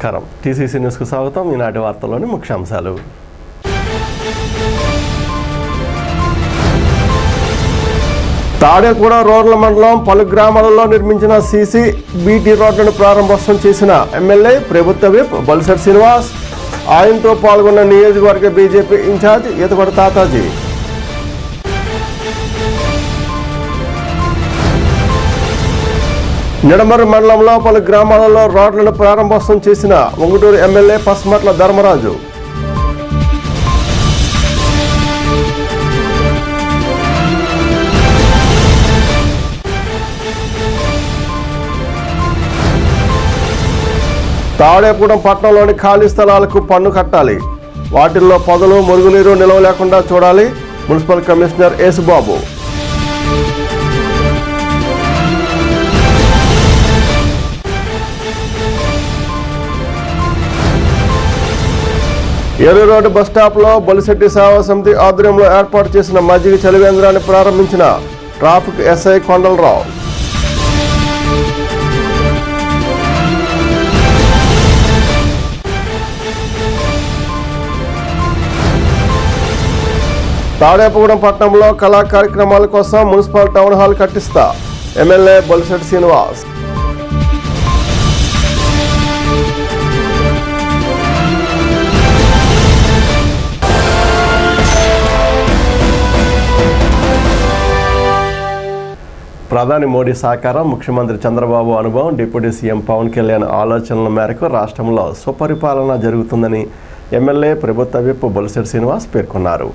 నమస్కారం. టీసీసీ న్యూస్కు స్వాగతం. ఈనాటి వార్తల్లోని ముఖ్యాంశాలు. తాడేగూడ రూరల్ మండలం పలు గ్రామాలలో నిర్మించిన సీసీ బీటీ రోడ్లను ప్రారంభోత్సవం చేసిన ఎమ్మెల్యే ప్రభుత్వ విప్ బొలిశెట్టి శ్రీనివాస్. ఆయనతో పాల్గొన్న నియోజకవర్గ బీజేపీ ఇన్ఛార్జ్ ఈతగొడ తాతాజీ. నిడమర్రు మండలంలో పలు గ్రామాలలో రోడ్లను ప్రారంభోత్సవం చేసిన ఉంగుటూరు ఎమ్మెల్యే పసుమట్ల ధర్మరాజు. తాడేగూడెం పట్టణంలోని ఖాళీ స్థలాలకు పన్ను కట్టాలి. వాటిల్లో పొదలు మురుగునీరు నిల్వ లేకుండా చూడాలి. Municipal commissioner Yesubabu. Eluru road బస్టాప్లో బొలిశెట్టి సేవా సమితి ఆధ్వర్యంలో ఏర్పాటు చేసిన మజ్జిగ చలివేంద్రాన్ని ప్రారంభించిన ట్రాఫిక్ ఎస్ఐ కొండలరావు. తాడేగూడెం పట్టణంలో కళా కార్యక్రమాల కోసం మున్సిపల్ టౌన్ హాల్ కట్టిస్తా ఎమ్మెల్యే బొలిశెట్టి శ్రీనివాస్. ప్రధాని మోడీ సహకారం, ముఖ్యమంత్రి చంద్రబాబు అనుభవం, డిప్యూటీ సీఎం పవన్ కళ్యాణ్ ఆలోచనల మేరకు రాష్ట్రంలో సుపరిపాలన జరుగుతుందని ఎమ్మెల్యే ప్రభుత్వ విప్ బొలిశెట్టి శ్రీనివాస్ పేర్కొన్నారు.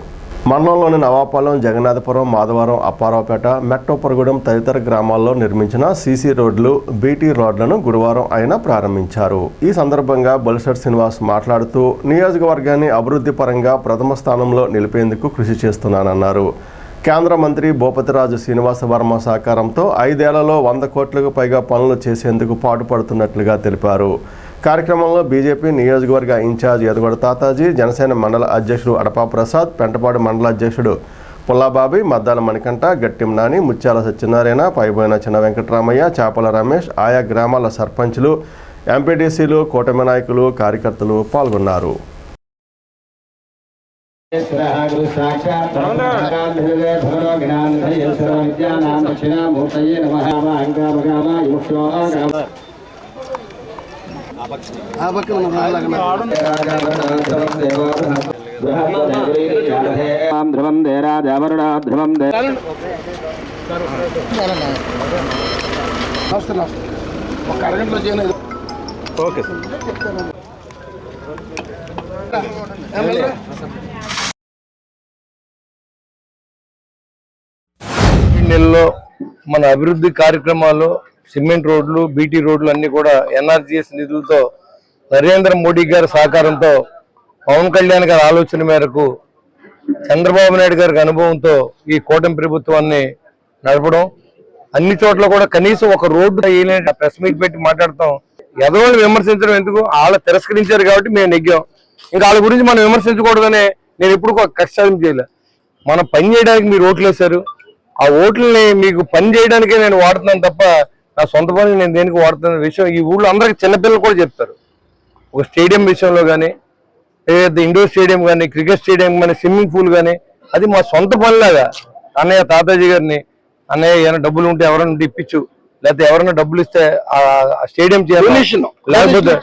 మండలంలోని నవాపాలెం, జగన్నాథపురం, మాధవరం, అప్పారావుపేట, మెట్టోపరగూడెం తదితర గ్రామాల్లో నిర్మించిన సీసీ రోడ్లు, బీటీ రోడ్లను గురువారం ఆయన ప్రారంభించారు. ఈ సందర్భంగా బొలిశెట్టి శ్రీనివాస్ మాట్లాడుతూ నియోజకవర్గాన్ని అభివృద్ధి పరంగా ప్రథమ స్థానంలో నిలిపేందుకు కృషి చేస్తున్నానన్నారు. కేంద్ర మంత్రి భూపతిరాజు శ్రీనివాస వర్మ సహకారంతో 5 ఏళ్లలో 100 కోట్లకు పైగా పనులు చేసేందుకు పాటుపడుతున్నట్లుగా తెలిపారు. కార్యక్రమంలో బీజేపీ నియోజకవర్గ ఇన్ఛార్జ్ ఈతగొడ తాతాజీ, జనసేన మండల అధ్యక్షుడు అడపా ప్రసాద్, పెంటపాడు మండల అధ్యక్షుడు పుల్లాబాబి, మద్దాల మణికంఠ, గట్టిం నాని, ముత్యాల సత్యనారాయణ, పైబోయిన చిన్న వెంకటరామయ్య, చాపల రమేష్, ఆయా గ్రామాల సర్పంచులు, ఎంపీటీసీలు, కూటమి నాయకులు, కార్యకర్తలు పాల్గొన్నారు. ధ్రువం దే రాజావరుణ ధ్రువం దే. ఒక అరగంటలో చేయలేదు. Okay sir. నెలలో మన అభివృద్ధి కార్యక్రమాలు, సిమెంట్ రోడ్లు, బీటీ రోడ్లు అన్ని కూడా ఎన్ఆర్జీఎస్ నిధులతో నరేంద్ర మోడీ గారి సహకారంతో, పవన్ కళ్యాణ్ గారి ఆలోచన మేరకు, చంద్రబాబు నాయుడు గారికి అనుభవంతో ఈ కూటమి ప్రభుత్వాన్ని నడపడం, అన్ని చోట్ల కూడా కనీసం ఒక రోడ్డు ప్రెస్ మీట్ పెట్టి మాట్లాడతాం. ఎదవాళ్ళు విమర్శించడం ఎందుకు, వాళ్ళు తిరస్కరించారు కాబట్టి మేము నెగ్గాం. ఇంకా వాళ్ళ గురించి మనం విమర్శించకూడదనే నేను ఎప్పుడు కష్టాలు చేయలే. మనం పని చేయడానికి మీరు ఓట్లు వేశారు, ఆ ఓట్లని మీకు పని చేయడానికే నేను వాడుతున్నాను తప్ప నా సొంత పని నేను దేనికి వాడుతున్న విషయం ఈ ఊళ్ళో అందరికి చిన్నపిల్లలు కూడా చెప్తారు. ఒక స్టేడియం విషయంలో కానీ, లేదా ఇండోర్ స్టేడియం కానీ, క్రికెట్ స్టేడియం కానీ, స్విమ్మింగ్ పూల్ కానీ, అది మా సొంత పనిలాగా. అన్నయ్య తాతాజీ గారిని, అన్నయ్య ఏమైనా డబ్బులు ఉంటే ఎవరైనా ఉంటే ఇప్పించు, లేకపోతే ఎవరైనా డబ్బులు ఇస్తే ఆ స్టేడియం చేయాలి, లేకపోతే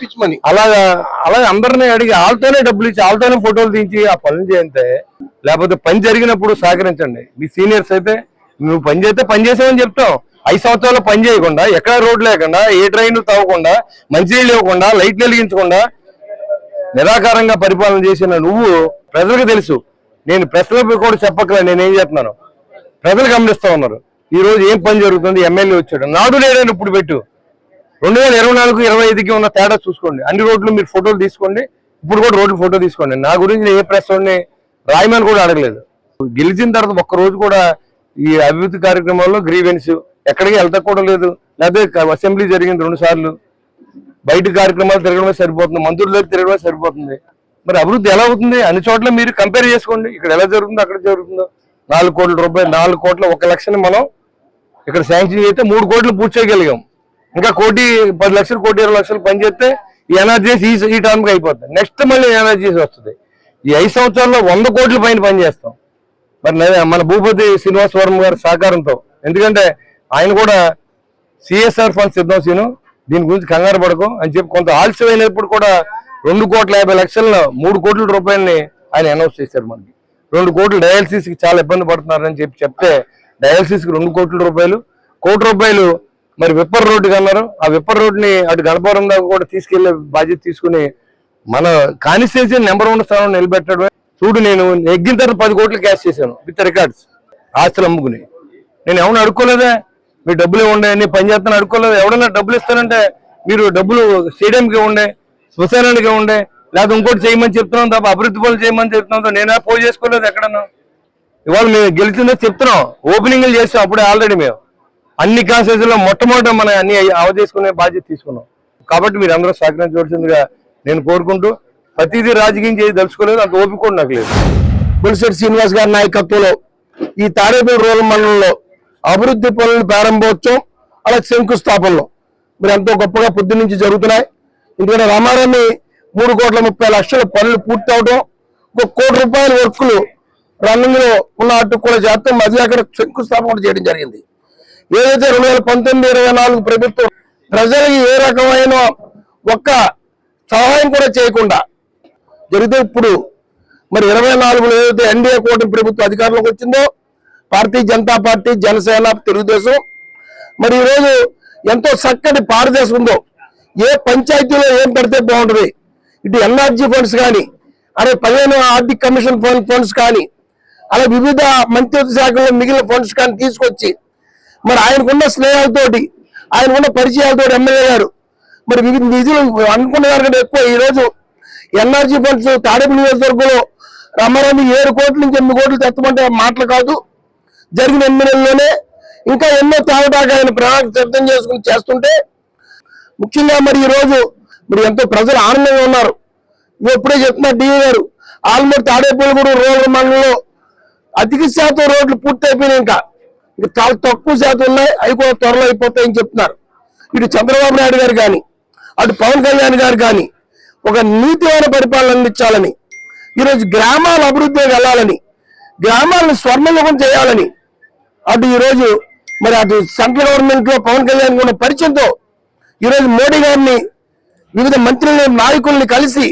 అలాగా అందరినీ అడిగి వాళ్ళతోనే డబ్బులు ఇచ్చి వాళ్ళతోనే ఫోటోలు తీయించి ఆ పనులు చేయంతే. లేకపోతే పని జరిగినప్పుడు సహకరించండి. మీ సీనియర్స్ అయితే నువ్వు పని చేస్తే పని చేసామని చెప్తాం. 5 సంవత్సరాలు పని చేయకుండా, ఎక్కడ రోడ్లు లేకుండా, ఏ ట్రైన్లు తవ్వకుండా, మంచినీళ్ళు ఇవ్వకుండా, లైట్లు వెలిగించకుండా నిరాకారంగా పరిపాలన చేసిన నువ్వు ప్రజలకు తెలుసు. నేను ప్రజలకు కూడా చెప్పక్కర్లేదు నేనేం చెప్తున్నాను. ప్రజలు గమనిస్తా ఉన్నారు. ఈ రోజు ఏం పని జరుగుతుంది. ఎమ్మెల్యే వచ్చాడు, నాడు లేడని ఇప్పుడు పెట్టు. 2024-25కి ఉన్న తేడా చూసుకోండి. అన్ని రోడ్లు మీరు ఫోటోలు తీసుకోండి. ఇప్పుడు కూడా రోడ్లు ఫోటో తీసుకోండి. నా గురించి ఏ ప్రెస్ వాడిని రాయమని కూడా అడగలేదు. గెలిచిన తర్వాత ఒక్కరోజు కూడా ఈ అభివృద్ధి కార్యక్రమాల్లో గ్రీవెన్స్ ఎక్కడికి వెళ్తా కూడా లేదు. లేకపోతే అసెంబ్లీ జరిగింది 2 సార్లు, బయట కార్యక్రమాలు తిరగడమే సరిపోతుంది, మంత్రుల దగ్గర తిరగడమే సరిపోతుంది. మరి అభివృద్ధి ఎలా అవుతుంది? అన్ని చోట్ల మీరు కంపేర్ చేసుకోండి. ఇక్కడ ఎలా జరుగుతుందో అక్కడ జరుగుతుందో. 4 కోట్ల రూపాయలు, 4 కోట్ల 1 లక్షని మనం ఇక్కడ శాంక్షన్ చేస్తే 3 కోట్లు పూర్తి చేయగలిగాం. ఇంకా 1,10 లక్షలు, 1,20 లక్షలు పని చేస్తే ఈ ఎన్ఆర్జీఎస్ ఈ టర్మ్కి అయిపోతుంది. నెక్స్ట్ మళ్ళీ ఎన్ఆర్జీఎస్ వస్తుంది. ఈ 5 సంవత్సరాల్లో 100 కోట్ల పైన పనిచేస్తాం. మరి మన భూపతి శ్రీనివాస్ వర్మ గారి సహకారంతో, ఎందుకంటే ఆయన కూడా సిఎస్ఆర్ ఫండ్స్ ఇద్దాం సీను, దీని గురించి కంగారు పడకు అని చెప్పి కొంత ఆలస్యమైనప్పుడు కూడా 2,50,00,000 3 కోట్ల రూపాయలని ఆయన అనౌన్స్ చేశారు. మనకి 2 కోట్లు డయాలసిస్కి చాలా ఇబ్బంది పడుతున్నారని చెప్తే డయాలసిస్కి 2 కోట్ల రూపాయలు, 1 కోటి రూపాయలు మరి విప్పర్ రోడ్డుకి అన్నారు. ఆ విప్పర్ రోడ్డుని అటు గణపురం దాకా కూడా తీసుకెళ్లే బాధ్యత తీసుకుని మన కాన్స్టిట్యూన్సీ నెంబర్ 1 స్థానంలో నిలబెట్టడం. చూడు, నేను ఎగ్గిన తర్వాత 10 కోట్లు క్యాష్ చేశాను విత్ రికార్డ్స్, ఆస్తులు అమ్ముకుని. నేను ఎవరిని అడుక్కోలేదా, మీరు డబ్బులు ఇవ్వండి, నీ పని చేస్తాను అడుక్కోలేదు. ఎవడన్నా డబ్బులు ఇస్తానంటే మీరు డబ్బులు స్టేడియంకి ఇవ్వండి, శ్మశానానికి ఇవ్వండి, లేకపోతే ఇంకోటి చేయమని చెప్తున్నాం తప్ప అభివృద్ధి పనులు చేయమని చెప్తున్నాం. నేనే పోయి చేసుకోలేదు ఎక్కడన్నా. ఇవాళ మేము గెలిచిందో చెప్తున్నాం, ఓపెనింగ్లు చేస్తాం అప్పుడే ఆల్రెడీ. మేము అన్ని కాన్స్టిట్యూన్సీలో మొట్టమొదట మనం అన్ని అవజేసుకునే బాధ్యత తీసుకున్నాం. కాబట్టి మీరు అందరూ సహకరించవలసిందిగా నేను కోరుకుంటూ, ప్రతిదీ రాజకీయం చేసి దలుచుకోలేదు, అంత ఓపిక కూడా నాకు లేదు. బొలిశెట్టి శ్రీనివాస్ గారి నాయకత్వంలో ఈ తాడేపల్లి రూరల్ మండలంలో అభివృద్ధి పనులను ప్రారంభోత్సవం, అలా శంకుస్థాపనలో మరి ఎంతో గొప్పగా పొద్దు నుంచి జరుగుతున్నాయి. ఎందుకంటే రామారామి 3,30,00,000 పనులు పూర్తి అవడం, 1 కోటి రూపాయల వర్కులు రన్నింగ్ లో ఉన్న అటు కూడా చేస్తాం. అది అక్కడ శంకుస్థాపన చేయడం జరిగింది. ఏదైతే 2019-24 ప్రభుత్వం ప్రజలకి ఏ రకమైన ఒక్క సహాయం కూడా చేయకుండా జరిగితే, ఇప్పుడు మరి 24లో ఏదైతే ఎన్డీఏ కూటమి ప్రభుత్వం అధికారంలోకి వచ్చిందో, భారతీయ జనతా పార్టీ, జనసేన, తెలుగుదేశం, మరి ఈరోజు ఎంతో చక్కటి పారదర్శకం ఉందో. ఏ పంచాయతీలో ఏం పెడితే బాగుంటుంది, ఇటు ఎన్ఆర్జీ ఫండ్స్ కానీ, అలాగే 15 ఆర్థిక కమిషన్ ఫండ్స్ కానీ, అలా వివిధ మంత్రిత్వ శాఖలో మిగిలిన ఫండ్స్ కానీ తీసుకొచ్చి, మరి ఆయనకున్న స్నేహాలతోటి, ఆయనకున్న పరిచయాలతో ఎమ్మెల్యే గారు మరి వివిధ నిధులు అనుకున్న దానికంటే ఎక్కువ ఈరోజు ఎన్ఆర్జీ ఫండ్స్ తాడేపల్లి నియోజకవర్గంలో రామారావు 7 కోట్ల నుంచి 8 కోట్లు తెత్తమంటే మాటలు కాదు. జరిగిన 8 నెలల్లోనే ఇంకా ఎన్నో తేవటాగా ఆయన ప్రణాళిక సిద్ధం చేసుకుని చేస్తుంటే, ముఖ్యంగా మరి ఈరోజు మరి ఎంతో ప్రజలు ఆనందంగా ఉన్నారు. ఎప్పుడే చెప్తున్నా డిఏ గారు, ఆల్మోస్ట్ తాడేపల్లిగూడెం రూరల్ మండలంలో అధిక శాతం రోడ్లు పూర్తి అయిపోయినాయి. ఇంకా చాలా తక్కువ శాతం ఉన్నాయి, అవి కూడా త్వరలో అయిపోతాయని చెప్తున్నారు. ఇటు చంద్రబాబు నాయుడు గారు కానీ, అటు పవన్ కళ్యాణ్ గారు కానీ ఒక నీతిమైన పరిపాలన అందించాలని, ఈరోజు గ్రామాల అభివృద్ధి వెళ్ళాలని, గ్రామాలను స్వర్ణయుగం చేయాలని, అటు ఈరోజు మరి అటు సెంట్రల్ గవర్నమెంట్ లో పవన్ కళ్యాణ్ ఉన్న పరిచయంతో ఈరోజు మోడీ గారిని, వివిధ మంత్రులని, నాయకుల్ని కలిసి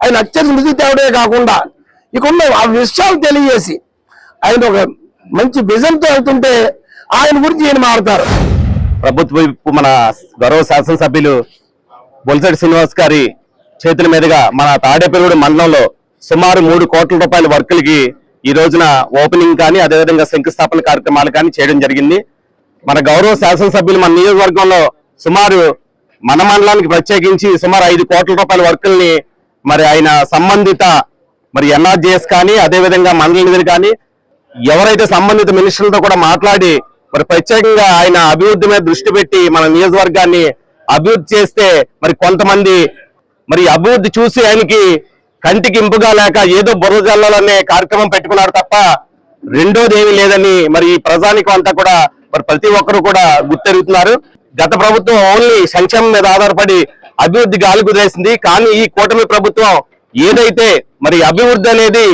ఆయన అత్యంత నిధి తేవడే కాకుండా ఇక ఉన్న ఆ విషయాలు తెలియజేసి ఆయన ఒక మంచి విజన్తో వెళ్తుంటే ఆయన గురించి ఈయన మారుతారు. ప్రభుత్వ మన గౌరవ శాసనసభ్యులు బొలిశెట్టి శ్రీనివాస్ గారి చేతుల మీదుగా మన తాడేపల్లిగూడెం మండలంలో సుమారు 3 కోట్ల రూపాయల వర్కులకి ఈ రోజున ఓపెనింగ్ కానీ, అదేవిధంగా శంకుస్థాపన కార్యక్రమాలు కానీ చేయడం జరిగింది. మన గౌరవ శాసనసభ్యులు మన నియోజకవర్గంలో సుమారు మన మండలానికి ప్రత్యేకించి సుమారు 5 కోట్ల రూపాయల వర్కుల్ని మరి ఆయన సంబంధిత మరి ఎన్ఆర్జీఎస్ కానీ, అదేవిధంగా మండల నిధులు కానీ, ఎవరైతే సంబంధిత మినిస్టర్లతో కూడా మాట్లాడి మరి ప్రత్యేకంగా ఆయన అభివృద్ధి మీద దృష్టి పెట్టి మన నియోజకవర్గాన్ని అభివృద్ధి చేస్తే, మరి కొంతమంది మరి అభివృద్ధి చూసి ఆయనకి కంటికి ఇంపుగా లేక ఏదో బురద జల్లాలనే కార్యక్రమం పెట్టుకున్నారు తప్ప రెండోది ఏమీ లేదని మరి ఈ ప్రజానికం అంతా కూడా మరి ప్రతి ఒక్కరు కూడా గుర్తెరుగుతున్నారు. గత ప్రభుత్వం ఓన్లీ సంక్షేమం మీద ఆధారపడి అభివృద్ధి గాలి కుదిరేసింది. కానీ ఈ కూటమి ప్రభుత్వం ఏదైతే మరి అభివృద్ధి అనేది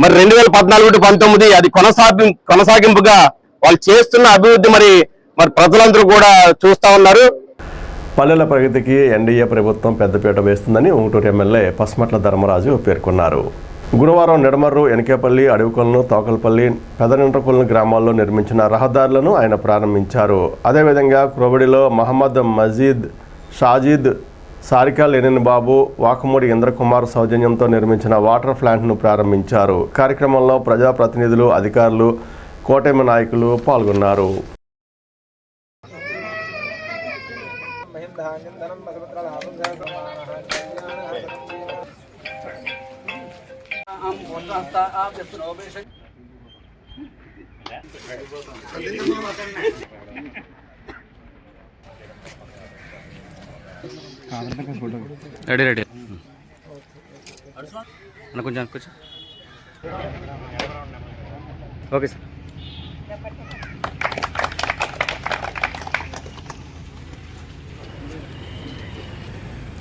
మరి 2014-19 అది కొనసాగింపుగా వాళ్ళు చేస్తున్న అభివృద్ధి మరి ప్రజలందరూ కూడా చూస్తా ఉన్నారు. పల్లెల ప్రగతికి ఎన్డీఏ ప్రభుత్వం పెద్దపీట వేస్తుందని ఉంగుటూరు ఎమ్మెల్యే పస్మట్ల ధర్మరాజు పేర్కొన్నారు. గురువారం నిడమర్రు, ఎనకేపల్లి, అడవికొలను, తోకల్పల్లి, పెదనింట్రకొలను గ్రామాల్లో నిర్మించిన రహదారులను ఆయన ప్రారంభించారు. అదేవిధంగా క్రోబడిలో మహమ్మద్ మజీద్, షాజీద్, సారికా లెనిన్ బాబు, వాకమూడి ఇంద్రకుమార్ సౌజన్యంతో నిర్మించిన వాటర్ ప్లాంట్ను ప్రారంభించారు. కార్యక్రమంలో ప్రజాప్రతినిధులు, అధికారులు, కూటమి నాయకులు పాల్గొన్నారు. రెడీ రెడీ కొంచెం ఓకే సార్.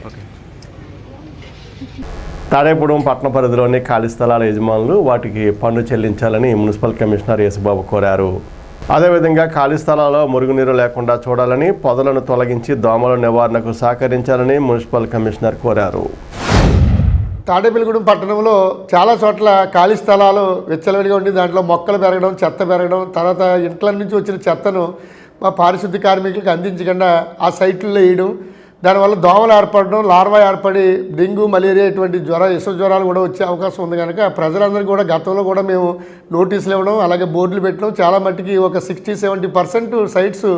ఓకే. తాడేపూడెం పట్టణ పరిధిలోని ఖాళీ స్థలాల యజమానులు వాటికి పన్ను చెల్లించాలని మున్సిపల్ కమిషనర్ యేసుబాబు కోరారు. అదేవిధంగా ఖాళీ స్థలాల్లో మురుగునీరు లేకుండా చూడాలని, పొదలను తొలగించి దోమల నివారణకు సహకరించాలని మున్సిపల్ కమిషనర్ కోరారు. తాడేపల్లిగూడెం పట్టణంలో చాలా చోట్ల ఖాళీ స్థలాలు విచ్చలవిడిగా ఉండి దాంట్లో మొక్కలు పెరగడం, చెత్త పెరగడం, తర్వాత ఇంట్ల నుంచి వచ్చిన చెత్తను మా పారిశుద్ధ్య కార్మికులకు అందించకుండా ఆ సైట్లలో వేయడం, దానివల్ల దోమలు ఏర్పడడం, లార్వా ఏర్పడి డెంగ్యూ, మలేరియా ఇటువంటి విష జ్వరాలు కూడా వచ్చే అవకాశం ఉంది. కనుక ప్రజలందరికీ కూడా గతంలో కూడా మేము నోటీసులు ఇవ్వడం, అలాగే బోర్డులు పెట్టడం, చాలా మట్టికి ఒక 60-70% సైట్స్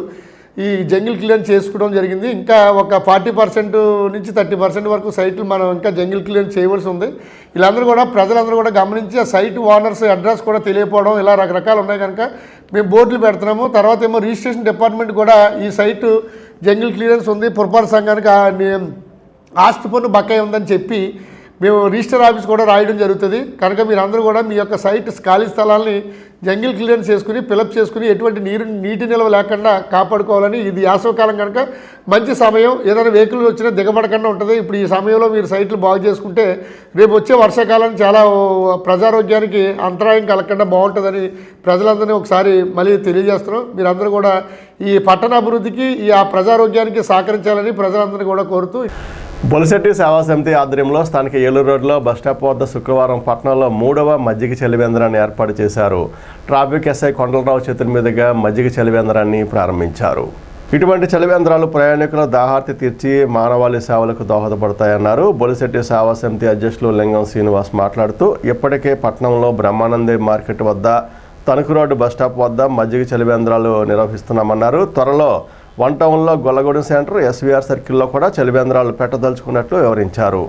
ఈ జంగిల్ క్లియర్ చేసుకోవడం జరిగింది. ఇంకా ఒక 40% నుంచి 30% వరకు సైట్లు మనం ఇంకా జంగిల్ క్లియర్ చేయవలసి ఉంది. వీళ్ళందరూ కూడా ప్రజలందరూ కూడా గమనించి ఆ సైట్ ఓనర్స్ అడ్రస్ కూడా తెలియకపోవడం ఇలా రకరకాలు ఉన్నాయి. కనుక మేము బోర్డులు పెడుతున్నాము. తర్వాత ఏమో రిజిస్ట్రేషన్ డిపార్ట్మెంట్ కూడా ఈ సైటు జంగిల్ క్లియరెన్స్ ఉంది, పురపాలక సంఘానికి ఆస్తి పన్ను బకాయి ఉందని చెప్పి మేము రిజిస్టర్ ఆఫీస్ కూడా రాయడం జరుగుతుంది. కనుక మీరందరూ కూడా మీ యొక్క సైట్ ఖాళీ స్థలాల్ని జంగిల్ క్లియరెన్స్ చేసుకుని ఫిలప్ చేసుకుని ఎటువంటి నీటి నిల్వ లేకుండా కాపాడుకోవాలని. ఇది వేసవికాలం కనుక మంచి సమయం, ఏదైనా వెహికల్ వచ్చినా దిగబడకుండా ఉంటుంది. ఇప్పుడు ఈ సమయంలో మీరు సైట్లు బాగు చేసుకుంటే రేపు వచ్చే వర్షాకాలం చాలా ప్రజారోగ్యానికి అంతరాయం కలగకుండా బాగుంటుందని ప్రజలందరినీ ఒకసారి మళ్ళీ తెలియజేస్తున్నాం. మీరందరూ కూడా ఈ పట్టణ అభివృద్ధికి ఆ ప్రజారోగ్యానికి సహకరించాలని ప్రజలందరినీ కూడా కోరుతూ, బొలిశెట్టి సేవా సమితి ఆధ్వర్యంలో స్థానిక ఏలూరు రోడ్లో బస్టాప్ వద్ద శుక్రవారం పట్టణంలో 3వ మజ్జిగ చలివేంద్రాన్ని ఏర్పాటు చేశారు. ట్రాఫిక్ ఎస్ఐ కొండలరావు చేతుల మీదుగా మజ్జిగ చలివేంద్రాన్ని ప్రారంభించారు. ఇటువంటి చలివేంద్రాలు ప్రయాణికుల దాహార్తి తీర్చి మానవాళి సేవలకు దోహదపడతాయన్నారు. బొలిశెట్టి సేవా సమితి అధ్యక్షులు లింగం శ్రీనివాస్ మాట్లాడుతూ, ఇప్పటికే పట్టణంలో బ్రహ్మానందే మార్కెట్ వద్ద, తణుకు రోడ్డు బస్టాప్ వద్ద మజ్జిగ చలివేంద్రాలు నిర్వహిస్తున్నామన్నారు. త్వరలో 1 టౌన్లో గొల్లగూడెం సెంటర్, ఎస్వీఆర్ సర్కిల్లో కూడా చలివేంద్రాలు పెట్టదలుచుకున్నట్లు వివరించారు.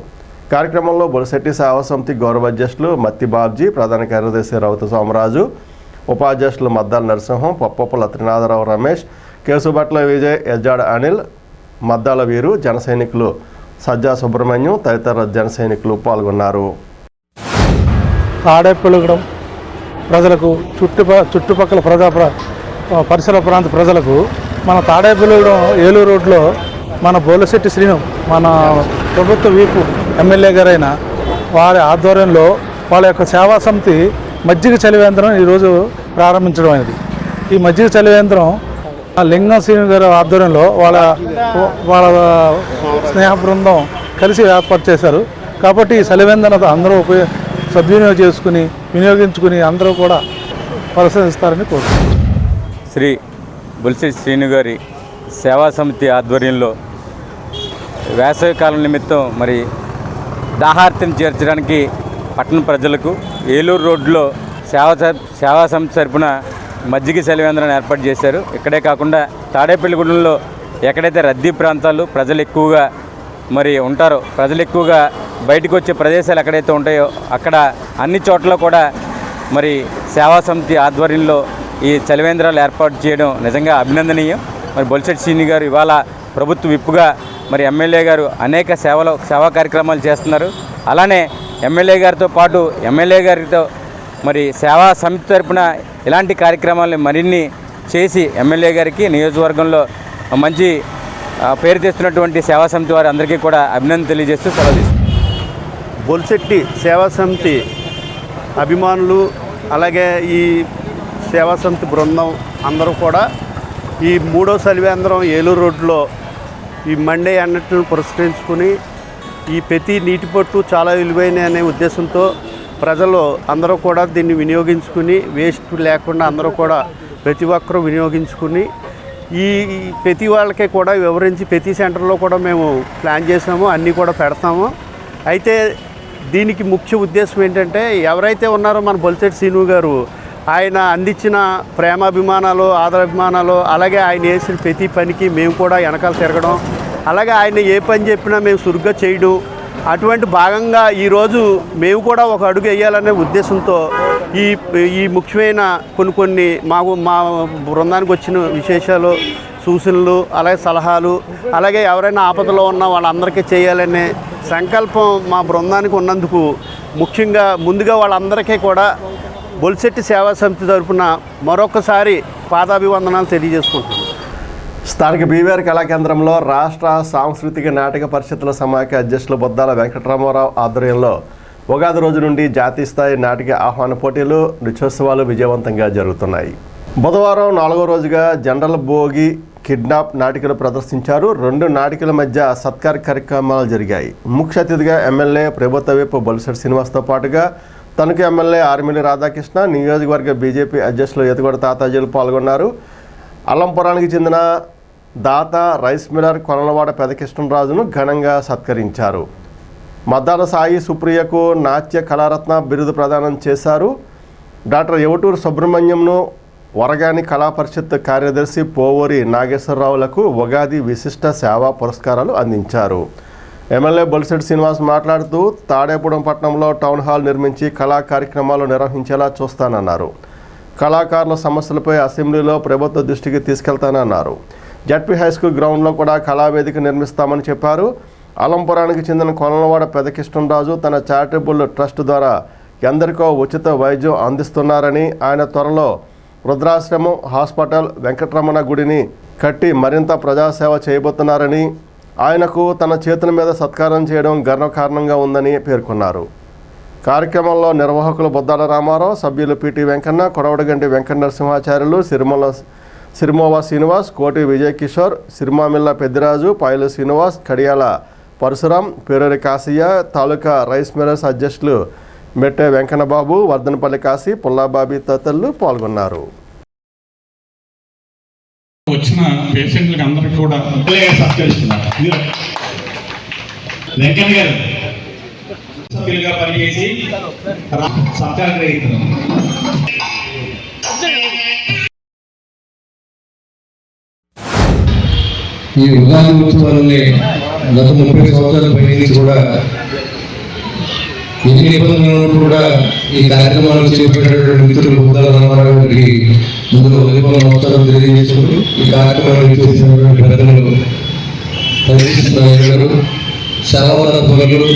కార్యక్రమంలో బొలిశెట్టి సేవా సమితి గౌరవ అధ్యక్షులు మత్తి బాబ్జీ, ప్రధాన కార్యదర్శి రౌత సోమరాజు, ఉపాధ్యక్షులు మద్దాల నరసింహం, పప్పొప్పుల త్రినాథరావు రమేష్, కేసుబట్ల విజయ్, ఎజ్జాడ అనిల్, మద్దాల వీరు, జన సైనికులు సజ్జా సుబ్రహ్మణ్యం తదితర జన సైనికులు పాల్గొన్నారు. తాడేపల్లిగూడెం ప్రజలకు చుట్టుపక్కల పరిసర ప్రాంత ప్రజలకు మన తాడేపల్లిగూడెం ఏలూరు రోడ్లో మన బొలిశెట్టి శ్రీను, మన ప్రభుత్వ వీపు ఎమ్మెల్యే గారైన వారి ఆధ్వర్యంలో వాళ్ళ యొక్క సేవా సమితి మజ్జిగ చలివేంద్రం ఈరోజు ప్రారంభించడం అనేది. ఈ మజ్జిగ చలివేంద్రం లింగం శ్రీను గారి ఆధ్వర్యంలో వాళ్ళ స్నేహ బృందం కలిసి ఏర్పాటు చేశారు. కాబట్టి ఈ చలివేంద్రం అందరూ వినియోగించుకుని అందరూ కూడా పరిశీలిస్తారని కోరుతున్నాను. శ్రీ బొలిశెట్టి శ్రీను గారి సేవా సమితి ఆధ్వర్యంలో వేసవికాలం నిమిత్తం మరి దాహార్తిని చేర్చడానికి పట్టణ ప్రజలకు ఏలూరు రోడ్లో సేవా సమితి తరపున మజ్జిగ చలివేంద్రాన్ని ఏర్పాటు చేశారు. ఇక్కడే కాకుండా తాడేపల్లిగూడెంలో ఎక్కడైతే రద్దీ ప్రాంతాలు ప్రజలు ఎక్కువగా మరి ఉంటారో, ప్రజలు ఎక్కువగా బయటకు వచ్చే ప్రదేశాలు ఎక్కడైతే ఉంటాయో అక్కడ అన్ని చోట్ల కూడా మరి సేవా సమితి ఆధ్వర్యంలో ఈ చలివేంద్రాలు ఏర్పాటు చేయడం నిజంగా అభినందనీయం. మరి బొలిశెట్టి శ్రీను గారు ఇవాళ ప్రభుత్వ విప్పుగా మరి ఎమ్మెల్యే గారు అనేక సేవా కార్యక్రమాలు చేస్తున్నారు. అలానే ఎమ్మెల్యే గారితో పాటు ఎమ్మెల్యే గారితో మరి సేవా సమితి తరపున ఇలాంటి కార్యక్రమాలు మరిన్ని చేసి ఎమ్మెల్యే గారికి నియోజకవర్గంలో మంచి పేరు తెస్తున్నటువంటి సేవా సమితి వారి అందరికీ కూడా అభినందన తెలియజేస్తూ సెలవు తీసుకుంటాం. బొలిశెట్టి సేవా సమితి అభిమానులు, అలాగే ఈ సేవా సమితి బృందం అందరూ కూడా ఈ 3వ చలివేంద్రం ఏలూరు రోడ్లో ఈ మండే అన్నిటిని పురస్కరించుకుని ఈ ప్రతి నీటి పట్టు చాలా విలువైన అనే ఉద్దేశంతో ప్రజలు అందరూ కూడా దీన్ని వినియోగించుకుని వేస్ట్ లేకుండా అందరూ కూడా ప్రతి ఒక్కరూ వినియోగించుకుని ఈ ప్రతి వాళ్ళకే కూడా వివరించి ప్రతి సెంటర్లో కూడా మేము ప్లాన్ చేసాము, అన్నీ కూడా పెడతాము. అయితే దీనికి ముఖ్య ఉద్దేశం ఏంటంటే, ఎవరైతే ఉన్నారో మన బొలిశెట్టి శ్రీను గారు ఆయన అందించిన ప్రేమాభిమానాలు, ఆదరాభిమానాలు, అలాగే ఆయన వేసిన ప్రతి పనికి మేము కూడా వెనకాల తిరగడం, అలాగే ఆయన ఏ పని చెప్పినా మేము చురుగ్గా చేయడం, అటువంటి భాగంగా ఈరోజు మేము కూడా ఒక అడుగు వేయాలనే ఉద్దేశంతో ఈ ముఖ్యమైన కొన్ని మా బృందానికి వచ్చిన విశేషాలు, సూచనలు, అలాగే సలహాలు, అలాగే ఎవరైనా ఆపదలో ఉన్న వాళ్ళందరికీ చేయాలనే సంకల్పం మా బృందానికి ఉన్నందుకు ముఖ్యంగా ముందుగా వాళ్ళందరికీ కూడా బొలిశెట్టి సేవా సమితి తరపున మరొకసారి పాదాభివందనాలు తెలియజేసుకుంటున్నాను. స్థానిక బీవీఆర్ కళాకేంద్రంలో రాష్ట్ర సాంస్కృతిక నాటక పరిషత్తుల సమాఖ్య అధ్యక్షులు బొద్దాల వెంకటరామారావు ఆధ్వర్యంలో ఉగాది రోజు నుండి జాతీయ స్థాయి నాటిక ఆహ్వాన పోటీలు నృత్యోత్సవాలు విజయవంతంగా జరుగుతున్నాయి. బుధవారం 4వ రోజుగా జనరల్ భోగి కిడ్నాప్ నాటికలు ప్రదర్శించారు. 2 నాటికల మధ్య సత్కార కార్యక్రమాలు జరిగాయి. ముఖ్య అతిథిగా ఎమ్మెల్యే ప్రభుత్వ విప్ బొలిశెట్టి శ్రీనివాస్తో పాటుగా తణుకు ఎమ్మెల్యే ఆర్మిలి రాధాకృష్ణ, నియోజకవర్గ బీజేపీ అధ్యక్షులు ఎతుగొడ తాతాజీలు పాల్గొన్నారు. అల్లంపురానికి చెందిన దాత రైస్ మిల్లర్ కొనలవాడ పెదకృష్ణరాజును ఘనంగా సత్కరించారు. మద్దాల సాయి సుప్రియకు నాట్య కళారత్న బిరుదు ప్రదానం చేశారు. డాక్టర్ ఎవటూరు సుబ్రహ్మణ్యంను వరగాని కళా పరిషత్ కార్యదర్శి పోవూరి నాగేశ్వరరావులకు ఉగాది విశిష్ట సేవా పురస్కారాలు అందించారు. ఎమ్మెల్యే బొలిశెట్టి శ్రీనివాస్ మాట్లాడుతూ తాడేపురం పట్టణంలో టౌన్ హాల్ నిర్మించి కళా కార్యక్రమాలు నిర్వహించేలా చూస్తానన్నారు. కళాకారుల సమస్యలపై అసెంబ్లీలో ప్రభుత్వ దృష్టికి తీసుకెళ్తానన్నారు. జడ్పీ హై స్కూల్ గ్రౌండ్లో కూడా కళావేదిక నిర్మిస్తామని చెప్పారు. అలంపురానికి చెందిన కొనలవాడ పెదకృష్ణరాజు తన చారిటబుల్ ట్రస్ట్ ద్వారా ఎందరికో ఉచిత వైద్యం అందిస్తున్నారని, ఆయన త్వరలో వృద్ధాశ్రమం, హాస్పిటల్, వెంకటరమణ గుడిని కట్టి మరింత ప్రజాసేవ చేయబోతున్నారని, ఆయనకు తన చేతుల మీద సత్కారం చేయడం గర్వకారణంగా ఉందని పేర్కొన్నారు. కార్యక్రమంలో నిర్వాహకులు బొద్దాల రామారావు, సభ్యులు పిటి వెంకన్న, కొడవడగంటి వెంకట నరసింహాచార్యులు, సిరిమోవా శ్రీనివాస్, కోటి విజయ్ కిషోర్, సిరిమామిల్ల పెద్దిరాజు, పాయలు శ్రీనివాస్, కడియాల పరశురాం, పేరూరి కాశయ్య, తాలూకా రైస్ మిల్లర్స్ అధ్యక్షులు మెట్టే వెంకన్నబాబు, వర్ధనపల్లి కాశీ, పుల్లాబాబి తదితరులు పాల్గొన్నారు. వచ్చిన పేషెంట్లకు అందరికీ కూడా సత్కరిస్తున్నారు. వెంకన్న గారు సభ్యులుగా పనిచేసి సత్కారం గ్రహిస్తున్నారు. ఈ ఉగాది ఉత్సవాలని గత 30 సంవత్సరాల పై నుంచి కూడా ఎన్ని నిబంధనలు కూడా ఈ కార్యక్రమాలు చేపట్టేటువంటి మిత్రులు బొద్దాల రామారావు గారికి ముందు నమస్కారం తెలియజేసుకుంటూ ఈ కార్యక్రమాలు చేసినటువంటి పెద్దలు గారు, శావనాథులు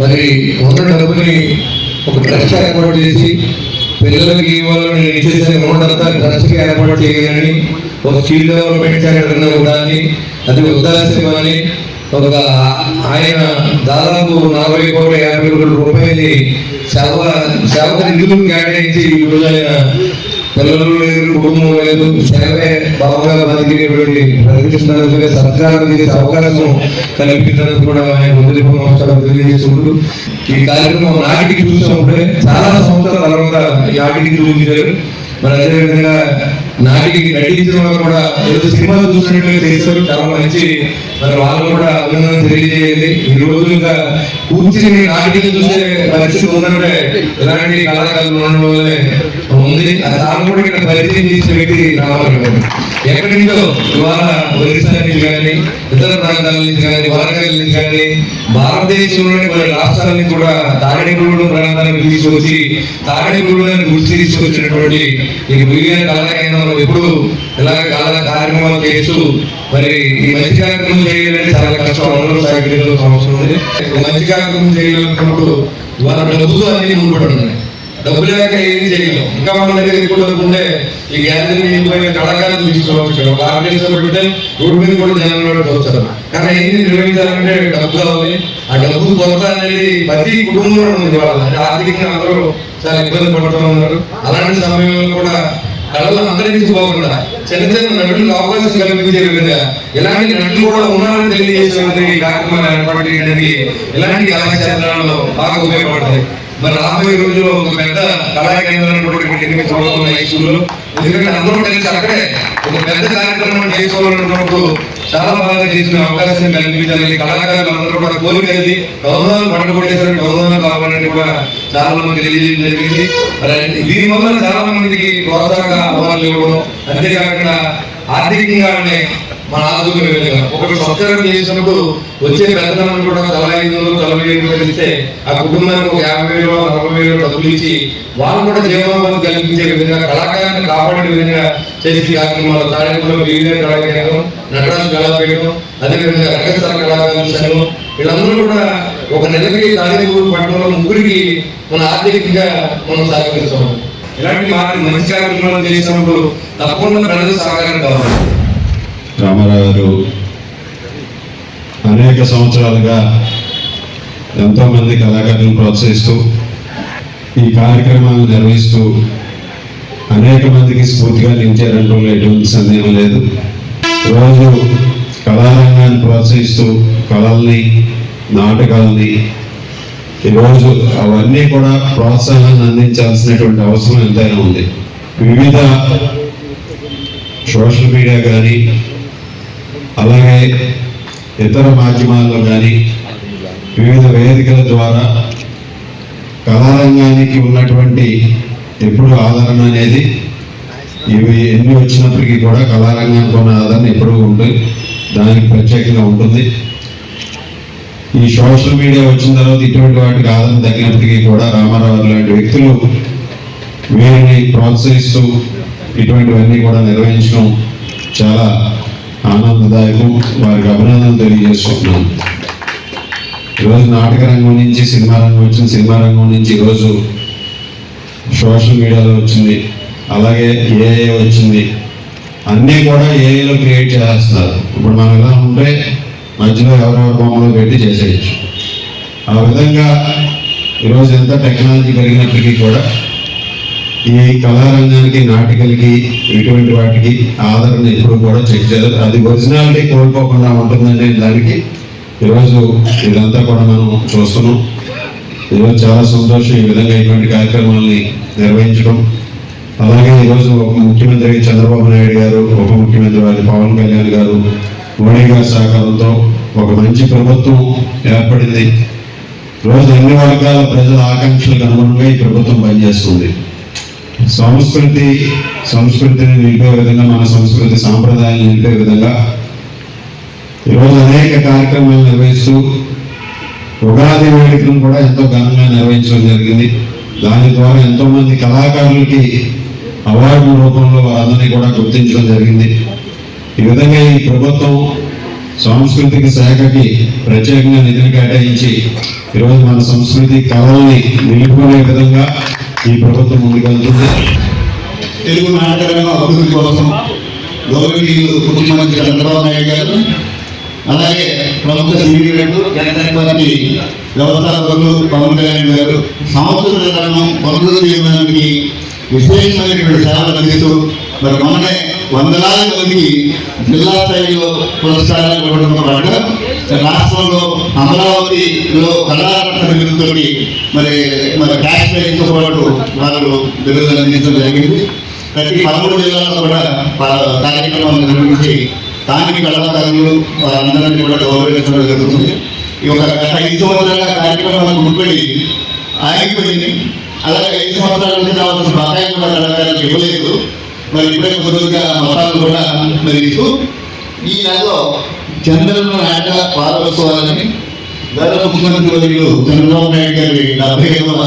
మరి ఉన్న డబ్బుని ఒక ట్రస్ట్ ఏర్పాటు చేసి పిల్లలకి ఇవ్వాలని చేసే అమౌంట్ అంతా ట్రస్ట్కి ఏర్పాటు చేయాలని ఒక స్కిల్ డెవలప్మెంట్ సెంటర్ ఉండాలని, అది వృద్ధాశ్రమం అని ఒక ఆయన దాదాపు 40 కోట్ల 50 కోట్ల రూపాయలు సేవ నిధులు కేటాయించి ఈ రోజు ఆయన పిల్లలు లేదు, కుటుంబం లేదు, సేవే బాగా బతికేటువంటి ప్రతిష్టాత్మక సత్కారం చేసే అవకాశం కల్పించినందుకు కూడా ఆయన ముందు నమస్కారం తెలియజేసుకుంటూ ఈ కార్యక్రమం నాటికి చూసినప్పుడే చాలా సంవత్సరాల తర్వాత ఈ నాటికి చూపించారు. మరి అదేవిధంగా నాటికి నటించిన వాళ్ళు కూడా ఏదో సినిమాలు చూసినట్లుగా చేస్తారు, చాలా మంచి. మరి వాళ్ళు కూడా అభినందన తెలియజేయాలి. ఈ రోజు ఇంకా కూర్చుని నాటికి చూసే పరిస్థితి ఉందంటే ఇలాంటి కళాకారులు ఉండడం వల్లే ఉంది. దాన్ని కూడా ఇక్కడ పరిచయం చేసిన వ్యక్తి రామారావు గారు. ఎక్కడి నుంచో ఇవాళ ఒరిస్సా నుంచి కానీ, ఇతర ప్రాంతాల నుంచి కానీ, వరంగల్ నుంచి కానీ, భారతదేశంలోని కొన్ని రాష్ట్రాల నుంచి కూడా తాడేపల్లి ప్రాంతానికి తీసుకొచ్చి తాడేపల్లిని గుర్తి తీసుకొచ్చినటువంటి ఈ బీవీఆర్ కళాకేంద్రంలో ఎప్పుడు ఇలాగ కార్యక్రమాలు చేస్తూ మరి ఈ మంచి కార్యక్రమం చేయాలంటే చాలా కష్టం, అందరూ సహకరించాల్సిన అవసరం ఉంది. మంచి కార్యక్రమం చేయాలనుకున్నప్పుడు వాళ్ళ డబ్బుతో అన్ని ముందుపడి ఉన్నాయి. డబ్బు లేక ఏం చేయలేం. ఇంకా మన దగ్గర ఎక్కువ డబ్బు ఉంటే ఈ గ్యాదరింగ్ కళాకారులు తీసుకోవచ్చు. ఒక ఆర్గనైజేషన్ పెడితే రోడ్డు మీద కూడా జనాలు వచ్చారు. కానీ ఏది నిర్వహించాలంటే డబ్బు కావాలి. ఆ డబ్బు కొరత అనేది ప్రతి కుటుంబంలో ఉంది. ఆర్థికంగా అందరూ చాలా ఇబ్బంది పడుతూ ఉన్నారు. అలాంటి సమయంలో కూడా కళలు అందరికీ పోకుండా చిన్న చిన్న నటులకు అవకాశం కల్పించే విధంగా ఇలాంటి నటులు కూడా ఉన్నారని తెలియజేసే విధంగా ఈ కార్యక్రమాలు ఏర్పాటు చేయడానికి ఇలాంటి కళాక్షేత్రాల్లో బాగా ఉపయోగపడతాయి. మరి రాబోయే రోజుల్లో ఒక పెద్ద కళా కేంద్రాన్ని కూడా నిర్మించబోతున్న హై స్కూల్లో, ఎందుకంటే అందరూ కలిసి అక్కడే ఒక పెద్ద కార్యక్రమం చేసుకోవాలనుకున్నప్పుడు చాలా బాగా చేసిన అవకాశం కల్పించాలి. కళాకారులు అందరూ కూడా కోరికది గౌరవాలు పండుగొట్టేసరికి గౌరవాలు కావాలని కూడా చాలా మంది తెలియజేయడం జరిగింది. దీని వల్ల చాలా మందికి ప్రోత్సాహ అవార్డులు ఇవ్వడం, అంతేకాకుండా ఆర్థికంగానే మన ఆదుకునే విధంగా ఒకటి సత్కారం చేసినప్పుడు వచ్చే పెద్దలను కూడా 500 ఇస్తే ఆ కుటుంబానికి ఒక 50,000 40,000 డబ్బులు ఇచ్చి వాళ్ళు కూడా జీవనోపాధి కల్పించే విధంగా కళాకారాన్ని కాపాడే విధంగా చేసే కార్యక్రమాలు తాడేపల్లిలో బీవీఆర్ కళాకేంద్రం, నటరాజు కళాపీఠం, అదేవిధంగా రంగస్థల కళాకారుల సంఘం వీళ్ళందరూ కూడా ఒక నెలకి తాడేపల్లి పట్టణంలో 3కి మన ఆర్థికంగా మనం సహకరిస్తాం. ఇలాంటి మంచి కార్యక్రమాలు చేసినప్పుడు తప్పకుండా ప్రజల సహకారం కావాలి. రామారావు గారు అనేక సంవత్సరాలుగా ఎంతోమంది కళాకారులను ప్రోత్సహిస్తూ ఈ కార్యక్రమాలను నిర్వహిస్తూ అనేక మందికి స్ఫూర్తిగా నిలిచారంటూ ఎటువంటి సందేహం లేదు. రోజు కళారంగాన్ని ప్రోత్సహిస్తూ కళల్ని, నాటకాలని ఈరోజు అవన్నీ కూడా ప్రోత్సాహాన్ని అందించాల్సినటువంటి అవసరం ఎంతైనా ఉంది. వివిధ సోషల్ మీడియా కానీ అలాగే ఇతర మాధ్యమాల్లో కానీ వివిధ వేదికల ద్వారా కళారంగానికి ఉన్నటువంటి ఎప్పుడు ఆదరణ అనేది ఇవి ఎన్ని వచ్చినప్పటికీ కూడా కళారంగానికి ఉన్న ఆదరణ ఎప్పుడూ ఉంటుంది, దానికి ప్రత్యేకంగా ఉంటుంది. ఈ సోషల్ మీడియా వచ్చిన తర్వాత ఇటువంటి వాటికి ఆదరణ తగ్గినప్పటికీ కూడా రామారావు లాంటి వ్యక్తులు వీరిని ప్రోత్సహిస్తూ ఇటువంటివన్నీ కూడా నిర్వహించడం చాలా ఆనందదాయకం. వారికి అభినందనలు తెలియజేస్తున్నాను. ఈరోజు నాటక రంగం నుంచి సినిమా రంగం వచ్చింది, సినిమా రంగం నుంచి ఈరోజు సోషల్ మీడియాలో వచ్చింది, అలాగే ఏఐ వచ్చింది. అన్నీ కూడా ఏఐలో క్రియేట్ చేస్తున్నారు. ఇప్పుడు మనం ఎలా ఉంటే మధ్యలో ఎవరెవరి బొమ్మలు పెట్టి చేసేయచ్చు. ఆ విధంగా ఈరోజు ఎంత టెక్నాలజీ పెరిగినప్పటికీ కూడా ఈ కళారంగానికి, నాటికలకి, ఇటువంటి వాటికి ఆదరణ ఎప్పుడు కూడా చెక్ చేయలేదు. అది ఒరిజినాలిటీ కోల్పోకుండా ఉంటుందంటే దానికి ఈరోజు ఇదంతా కూడా మనం చూస్తున్నాం. ఈరోజు చాలా సంతోషం ఈ విధంగా ఇటువంటి కార్యక్రమాలని నిర్వహించడం. అలాగే ఈరోజు ముఖ్యమంత్రి చంద్రబాబు నాయుడు గారు, ఉప ముఖ్యమంత్రి వారి పవన్ కళ్యాణ్ గారు, మోడీ గారి సహకారంతో ఒక మంచి ప్రభుత్వం ఏర్పడింది. రోజు అన్ని వర్గాల ప్రజల ఆకాంక్షలకు అనుగుణంగా ఈ ప్రభుత్వం పనిచేస్తుంది. సంస్కృతిని నిలిపే విధంగా, మన సంస్కృతి సాంప్రదాయాలను నిలిపే విధంగా ఈరోజు అనేక కార్యక్రమాలు నిర్వహిస్తూ ఉగాది వేడుకలను కూడా ఎంతో ఘనంగా నిర్వహించడం జరిగింది. దాని ద్వారా ఎంతోమంది కళాకారులకి అవార్డుల రూపంలో వారందరినీ కూడా గుర్తించడం జరిగింది. ఈ విధంగా ఈ ప్రభుత్వం సాంస్కృతిక శాఖకి ప్రత్యేకంగా నిధులు కేటాయించి ఈరోజు మన సంస్కృతి కళల్ని నిలుపుకునే విధంగా ఈ ప్రభుత్వం ముందుకు వెళ్తుంది. తెలుగు నాటకరంగం అభివృద్ధి కోసం గౌరవనీయులు ముఖ్యమంత్రి చంద్రబాబు నాయుడు గారు, అలాగే ప్రముఖ సీనియర్లు జనసేన పార్టీ వ్యవస్థాపకులు పవన్ కళ్యాణ్ గారు సాంస్కృతిక రంగం పనులు చేయడానికి విశేషమైనటువంటి సేవలు అందిస్తూ మరి మొన్నే వందలాది మందికి జిల్లా స్థాయిలో పురస్కారాలు ఇవ్వడంతో పాటు రాష్ట్రంలో అమరావతిలో కళారత్న బిరుదుతో మరి క్యాష్ ప్రైజ్తో పాటు వారు బిరుదులు అందించడం జరిగింది. ప్రతి 13 జిల్లాల్లో కూడా కార్యక్రమాలు నిర్వహించి స్థానిక కళాకారులు వారందరినీ కూడా గౌరవించడం జరుగుతుంది. ఈ ఒక గత 5 సంవత్సరాల కార్యక్రమాలు ముడిపడి ఆగిపోయింది. అలాగే 5 సంవత్సరాల నుంచి రావాల్సిన బకాయి కూడా కళాకారులకు ఇవ్వలేదు. మరి ఇప్పుడే కొద్దిగా మొత్తాలు కూడా మరి ఇస్తూ ఈ నెలలో చంద్రబాబు నాట వారోత్సవాలని గౌరవ ముఖ్యమంత్రి వర్యులు చంద్రబాబు నాయుడు గారి 70వ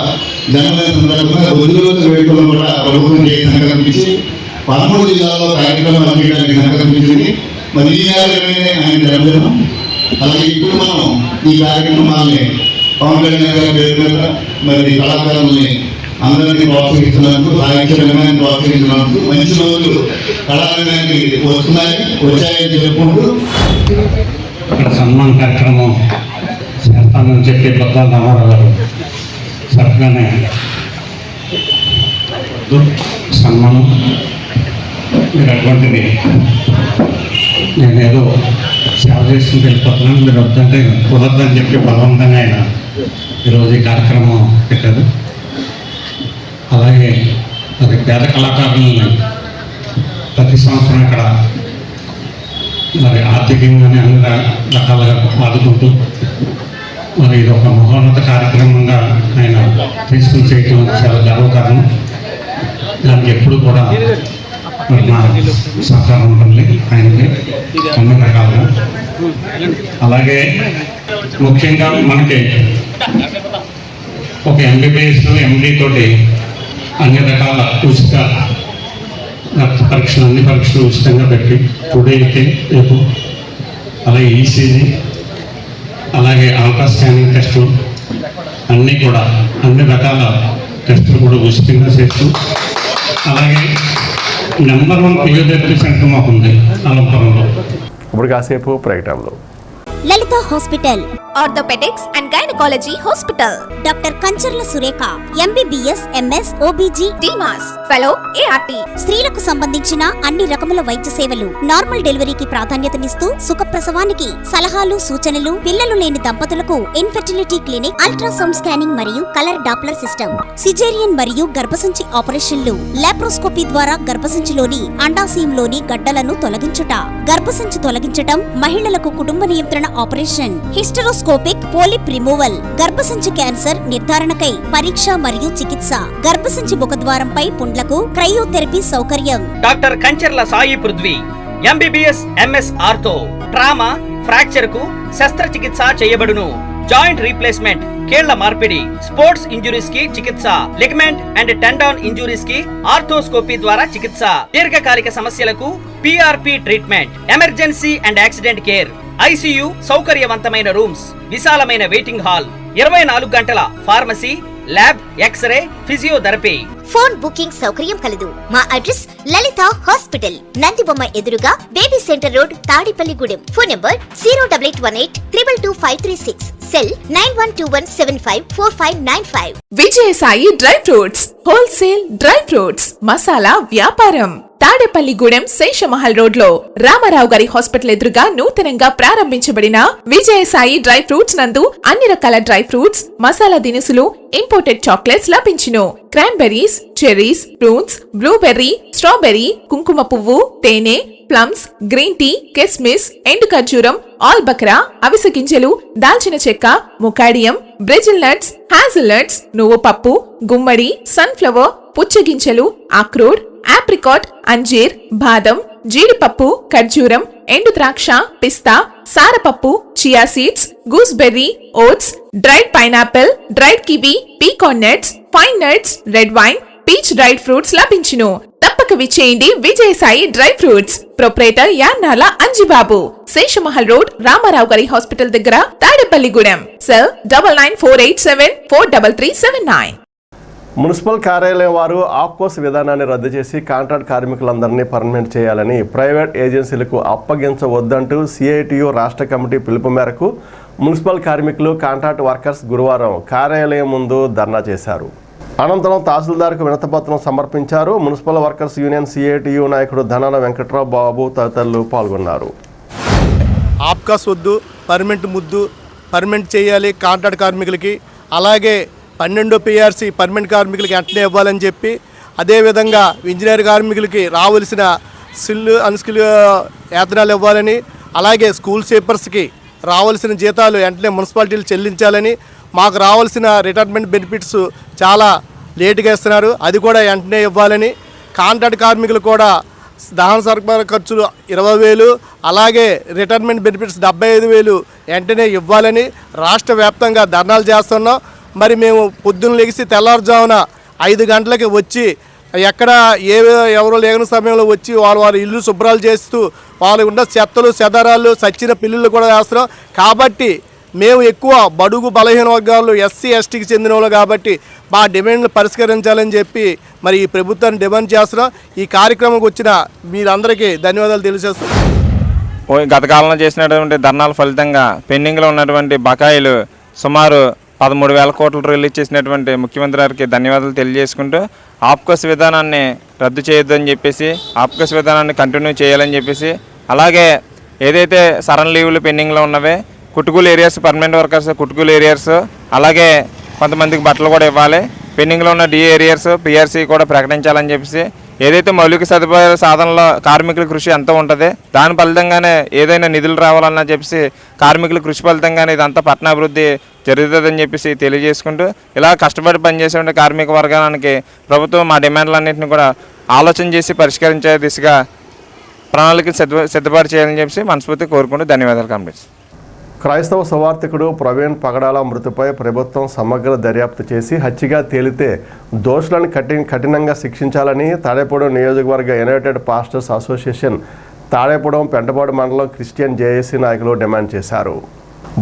జన్మదిన సందర్భంగా రోజు వేడుకలు కూడా ప్రభుత్వం చేసి సంకల్పించి 13 జిల్లాల్లో కార్యక్రమాలు చేయడానికి సంకల్పించింది. మరి ఈ నెలలోనే ఆయన జన్మదినం. అలాగే ఇప్పుడు మనం ఈ కార్యక్రమాలని పవన్ కళ్యాణ్ గారి పేరు మీద మరి కళాకారుల్ని అందరినీ ప్రోత్సహిస్తున్నందుకు, సాహిత్య రంగాన్ని ప్రోత్సహిస్తున్నందుకు మంచి రోజులు కళారంగానికి వచ్చాయని చెప్పుకుంటూ ఇక్కడ సన్మాన కార్యక్రమం చేస్తానని చెప్పి బొత్సాల రామారావు గారు చక్కగానే సన్మానం మీరు అటువంటిది నేనేదో సేవ చేసుకుని వెళ్ళిపోతున్నాను, మీరు వద్దంటే కుదరదని చెప్పి బలవంతంగా ఆయన ఈరోజు ఈ కార్యక్రమం పెట్టారు. అలాగే అది పేద కళాకారులను ప్రతి సంవత్సరం ఇక్కడ మరి ఆర్థికంగానే అన్ని రకాలుగా ఆదుకుంటూ మరి ఇది ఒక మహోన్నత కార్యక్రమంగా ఆయన తీసుకుని చేయడం చాలా గర్వకారణం. దానికి ఎప్పుడు కూడా మరి నా సహకారం ఉంటుంది ఆయనకి అన్ని రకాలుగా. అలాగే ముఖ్యంగా మనకి ఒక ఎంబీబీఎస్ ఎండీ తోటి అన్ని రకాల ఉచిత రక్త పరీక్షలు, అన్ని పరీక్షలు ఉచితంగా పెట్టి టుడేకి రేపు అలాగే ఈసీజీ, అలాగే ఆల్ట్రా స్కానింగ్ టెస్టులు అన్నీ కూడా అన్ని రకాల టెస్టులు కూడా ఉచితంగా చేస్తూ, అలాగే నెంబర్ 1 ఫిజియోథెరపీ సెంటర్ మాకు ఉంది అనంతపురంలో. ఇప్పుడు కాసేపు ప్రకటనలు. Lalitha hospital, orthopaedics and gynaecology hospital, doctor Kancharla Surekha, MBBS, MS, OBG, DMAS, fellow, ART. స్త్రీలకు సంబంధించిన అన్ని రకముల వైద్య సేవలు, నార్మల్ డెలివరీకి ప్రాధాన్యతనిస్తూ సుఖప్రసవానికి సలహాలు, సూచనలు, పిల్లలు లేని దంపతులకు ఇన్ఫెర్టిలిటీ క్లినిక్, అల్ట్రాసౌండ్ స్కానింగ్ మరియు కలర్ డాప్లర్ సిస్టమ్, సిజేరియన్ మరియు గర్భసంచి ఆపరేషన్లు, లాప్రోస్కోపీ ద్వారా గర్భసంచిలోని అండాశయంలోని గడ్డలను తొలగించుట, గర్భసంచి తొలగించటం, మహిళలకు కుటుంబ నియంత్రణ ఆపరేషన్, హిస్టరోస్కోపిక్ పోలిప్ రిమూవల్, గర్భసంచి క్యాన్సర్ నిర్ధారణకై పరీక్ష మరియు చికిత్స, గర్భసంచి ముఖద్వారంపై పుండ్లకు క్రయోథెరపీ సౌకర్యం. Doctor Kancharla Sai Prithvi, MBBS, MS ortho, trauma, fracture కు శస్త్రచికిత్స చేయబడును. జాయింట్ రీప్లేస్మెంట్, కీళ్ల మార్పిడి, స్పోర్ట్స్ ఇంజురీస్ కి చికిత్స, లిగమెంట్ అండ్ టెండాన్ ఇంజురీస్ కి ఆర్థోస్కోపీ ద్వారా చికిత్స, దీర్ఘకాలిక సమస్యలకు PRP treatment, emergency and accident care, ICU సౌకర్యవంతమైన రూమ్స్, విశాలమైన వెయిటింగ్ హాల్, 24 గంటల pharmacy, lab, x-ray, physiotherapy. Phone booking సౌకర్యం కలదు. మా అడ్రస్ లలిత హాస్పిటల్, నందిబొమ్మ ఎదురుగా, baby centre road, Tadepalligudem. Phone number 08818 222 cell 9121754595. Vijayasai dry fruits, wholesale dry fruits masala వ్యాపారం. తాడేపల్లిగూడెం శేషమహల్ రోడ్ లో రామారావు గారి హాస్పిటల్ ఎదురుగా నూతనంగా ప్రారంభించబడిన విజయసాయి డ్రై ఫ్రూట్స్ నందు అన్ని రకాల డ్రై ఫ్రూట్స్, మసాలా దినుసులు, ఇంపోర్టెడ్ చాక్లెట్స్ లభించును. Cranberries, cherries, fruits, blueberry, strawberry, కుంకుమ పువ్వు, తేనె, ప్లమ్స్, గ్రీన్ టీ, కిస్మిస్, ఎండు ఖర్జూరం, ఆల్బక్రా, అవిసె గింజలు, దాల్చిన చెక్క, ముకాడియం, బ్రెజిల్ నట్స్, హ్యాజిల్ నట్స్, నువ్వు పప్పు, గుమ్మడి, సన్ఫ్లవర్, పుచ్చగింజలు, అక్రోడ్, ఆప్రికాట్, అంజీర్, బాదం, జీడిపప్పు, ఖర్జూరం, ఎండు ద్రాక్ష, పిస్తా, సారపప్పు, chia seeds, gooseberry, oats, dried pineapple, dried kiwi, pecan nuts, pine nuts, red wine, peach dried fruits లభించును. తప్పక విచ్చేయండి Vijayasai dry fruits. Proprietor Yannala Anjibabu, Seshamahal road, Ramarao గారి హాస్పిటల్ దగ్గర, తాడేపల్లిగూడెం. సెల్ 9948743379. మున్సిపల్ కార్యాలయం వారు ఆప్కోస్ విధానాన్ని రద్దు చేసి కాంట్రాక్ట్ కార్మికులందరినీ పర్మనెంట్ చేయాలని, ప్రైవేట్ ఏజెన్సీలకు అప్పగించవద్దంటూ CITU రాష్ట్ర కమిటీ పిలుపు మేరకు మున్సిపల్ కార్మికులు, కాంట్రాక్ట్ వర్కర్స్ గురువారం కార్యాలయం ముందు ధర్నా చేశారు. అనంతరం తహసీల్దార్కు వినతిపత్రం సమర్పించారు. మున్సిపల్ వర్కర్స్ యూనియన్ CITU నాయకుడు ధనాన వెంకట్రావు బాబు తదితరులు పాల్గొన్నారు. ఆప్కాస్ వద్దు, పర్మనెంట్ చేయాలి కాంట్రాక్ట్ కార్మికులకి, అలాగే 12 PRC పర్మనెంట్ కార్మికులకి వెంటనే ఇవ్వాలని చెప్పి, అదేవిధంగా ఇంజనీర్ కార్మికులకి రావాల్సిన అన్స్కిల్ వేతనాలు ఇవ్వాలని, అలాగే స్కూల్ స్వీపర్స్కి రావాల్సిన జీతాలు వెంటనే మున్సిపాలిటీలు చెల్లించాలని, మాకు రావాల్సిన రిటైర్మెంట్ బెనిఫిట్స్ చాలా లేటుగా ఇస్తున్నారు, అది కూడా వెంటనే ఇవ్వాలని, కాంట్రాక్ట్ కార్మికులు కూడా దహన సరఫరా ఖర్చులు 20,000, అలాగే రిటైర్మెంట్ బెనిఫిట్స్ 75,000 వెంటనే ఇవ్వాలని రాష్ట్ర వ్యాప్తంగా ధర్నాలు చేస్తున్నాం. మరి మేము పొద్దున్న లెగిసి తెల్లారుజామున 5 గంటలకి వచ్చి ఎక్కడ ఎవరు లేని సమయంలో వచ్చి వారి ఇల్లు శుభ్రాలు చేస్తూ వాళ్ళు ఉన్న చెత్తలు చెదారాలు సచ్చిన పిల్లులు కూడా వేస్తున్నాం. కాబట్టి మేము ఎక్కువ బడుగు బలహీన వర్గాలు SC STకి చెందిన వాళ్ళు కాబట్టి మా డిమాండ్లు పరిష్కరించాలని చెప్పి మరి ఈ ప్రభుత్వాన్ని డిమాండ్ చేస్తున్నాం. ఈ కార్యక్రమంకి వచ్చిన మీరందరికీ ధన్యవాదాలు తెలియజేస్తున్నాం. గత కాలంలో చేసినటువంటి ధర్నాల ఫలితంగా పెండింగ్లో ఉన్నటువంటి బకాయిలు సుమారు 13,000 కోట్లు రిలీజ్ చేసినటువంటి ముఖ్యమంత్రి గారికి ధన్యవాదాలు తెలియజేసుకుంటూ, ఆప్కోస్ విధానాన్ని రద్దు చేయొద్దని చెప్పేసి, ఆప్కోస్ విధానాన్ని కంటిన్యూ చేయాలని చెప్పేసి, అలాగే ఏదైతే సడన్ లీవ్లు పెండింగ్లో ఉన్నవే కుట్టుకూలు ఏరియాస్, పర్మనెంట్ వర్కర్స్ కుట్టుకూలు ఏరియాస్, అలాగే కొంతమందికి బట్టలు కూడా ఇవ్వాలి, పెండింగ్లో ఉన్న DA ఏరియాస్ PRC కూడా ప్రకటించాలని చెప్పేసి, ఏదైతే మౌలిక సదుపాయాల సాధనలో కార్మికుల కృషి ఎంతో ఉంటుంది, దాని ఫలితంగానే ఏదైనా నిధులు రావాలన్నా చెప్పేసి కార్మికుల కృషి ఫలితంగానే ఇదంతా పట్టణాభివృద్ధి జరుగుతుందని చెప్పేసి తెలియజేసుకుంటూ, ఇలా కష్టపడి పనిచేసే కార్మిక వర్గానికి ప్రభుత్వం మా డిమాండ్లన్నింటినీ కూడా ఆలోచన చేసి పరిష్కరించే దిశగా ప్రణాళిక సిద్ధపాటు చేయాలని చెప్పేసి మనస్ఫూర్తి కోరుకుంటూ ధన్యవాదాలు కంప్లీట్. క్రైస్తవ సువార్థికుడు ప్రవీణ్ పగడాల మృతిపై ప్రభుత్వం సమగ్ర దర్యాప్తు చేసి హత్యగా తేలితే దోషులను కఠినంగా శిక్షించాలని తాడేపూడెం నియోజకవర్గ United pastors association Tadepudem Pentapadu మండలం క్రిస్టియన్ JAC నాయకులు డిమాండ్ చేశారు.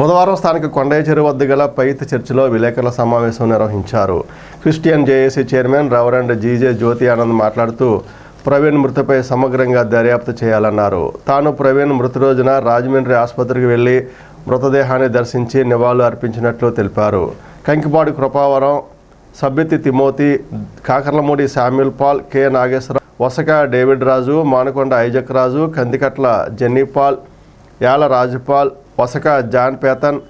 బుధవారం స్థానిక కొండయ్య చెరువు వద్ద గల పైత్ చర్చిలో విలేకరుల సమావేశం నిర్వహించారు. Christian JAC chairman reverend GJ జ్యోతి ఆనంద్ మాట్లాడుతూ, ప్రవీణ్ మృతిపై సమగ్రంగా దర్యాప్తు చేయాలన్నారు. తాను ప్రవీణ్ మృతి రోజున రాజమండ్రి ఆసుపత్రికి వెళ్లి మృతదేహాన్ని దర్శించి నివాళులు అర్పించినట్లు తెలిపారు. Kankipadu Krupavaram, Sabbetti Timothy, Kakarlamudi Samuel Paul, K Nageswara, Vasaka David Raju, Manakonda Isaac Raju, Kandikatla Jenny Paul, Yala Rajupaul, Vasaka John Pethan,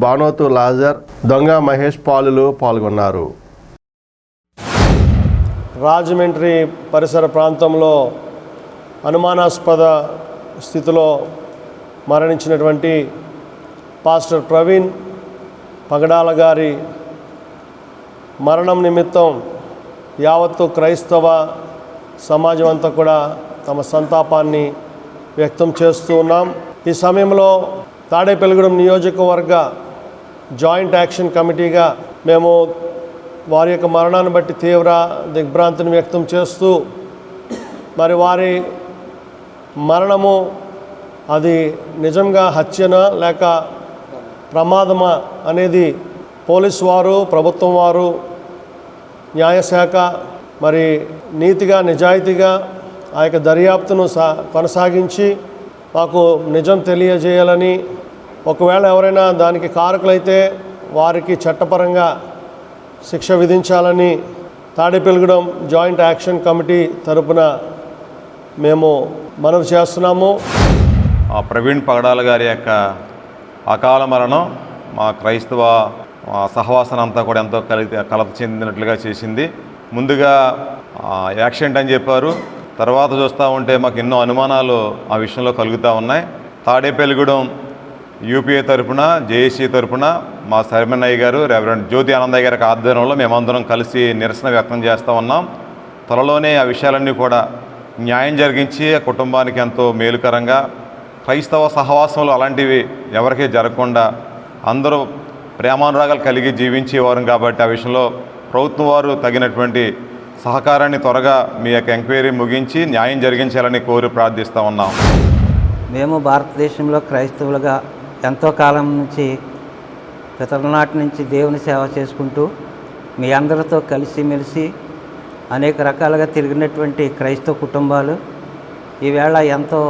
Banothu Lazar, Donga Mahesh పాలులు పాల్గొన్నారు. రాజమండ్రి పరిసర ప్రాంతంలో అనుమానాస్పద స్థితిలో మరణించినటువంటి పాస్టర్ ప్రవీణ్ పగడాల గారి మరణం నిమిత్తం యావత్తు క్రైస్తవ సమాజం అంతా కూడా తమ సంతాపాన్ని వ్యక్తం చేస్తూ ఉన్నాం. ఈ సమయంలో తాడేపల్లిగూడెం నియోజకవర్గ జాయింట్ యాక్షన్ కమిటీగా మేము వారి యొక్క మరణాన్ని బట్టి తీవ్ర దిగ్భ్రాంతిని వ్యక్తం చేస్తూ మరి వారి మరణము అది నిజంగా హత్యనా లేక ప్రమాదమా అనేది పోలీసు వారు, ప్రభుత్వం వారు, న్యాయశాఖ మరి నీతిగా నిజాయితీగా ఆ యొక్క దర్యాప్తును కొనసాగించి మాకు నిజం తెలియజేయాలని, ఒకవేళ ఎవరైనా దానికి కారకులైతే వారికి చట్టపరంగా శిక్ష విధించాలని తాడేపల్లిగూడెం జాయింట్ యాక్షన్ కమిటీ తరపున మేము మనవి చేస్తున్నాము. ప్రవీణ్ పగడాల గారి యొక్క అకాల మరణం మా క్రైస్తవ సహవాసన అంతా కూడా ఎంతో కలత చెందినట్లుగా చేసింది. ముందుగా యాక్సిడెంట్ అని చెప్పారు. తర్వాత చూస్తూ ఉంటే మాకు ఎన్నో అనుమానాలు ఆ విషయంలో కలుగుతూ ఉన్నాయి. తాడేపల్లిగూడెం యూపీఏ తరఫున, జేఏసీ తరఫున మా సర్మన్నయ్య గారు, రెవరెండ్ జ్యోతి ఆనందయ్య గారికి ఆధ్వర్యంలో మేమందరం కలిసి నిరసన వ్యక్తం చేస్తూ ఉన్నాం. త్వరలోనే ఆ విషయాలన్నీ కూడా న్యాయం జరిగించి ఆ కుటుంబానికి ఎంతో మేలుకరంగా, క్రైస్తవ సహవాసంలో అలాంటివి ఎవరికీ జరగకుండా అందరూ ప్రేమానురాగాలు కలిగి జీవించేవారు కాబట్టి ఆ విషయంలో ప్రభుత్వం వారు తగినటువంటి సహకారాన్ని త్వరగా మీ యొక్క ఎంక్వైరీ ముగించి న్యాయం జరిగించాలని కోరి ప్రార్థిస్తూ ఉన్నాం. మేము భారతదేశంలో క్రైస్తవులుగా ఎంతో కాలం నుంచి పితరునాటి నుంచి దేవుని సేవ చేసుకుంటూ మీ అందరితో కలిసిమెలిసి అనేక రకాలుగా తిరిగినటువంటి క్రైస్తవ కుటుంబాలు ఈవేళ ఎంతో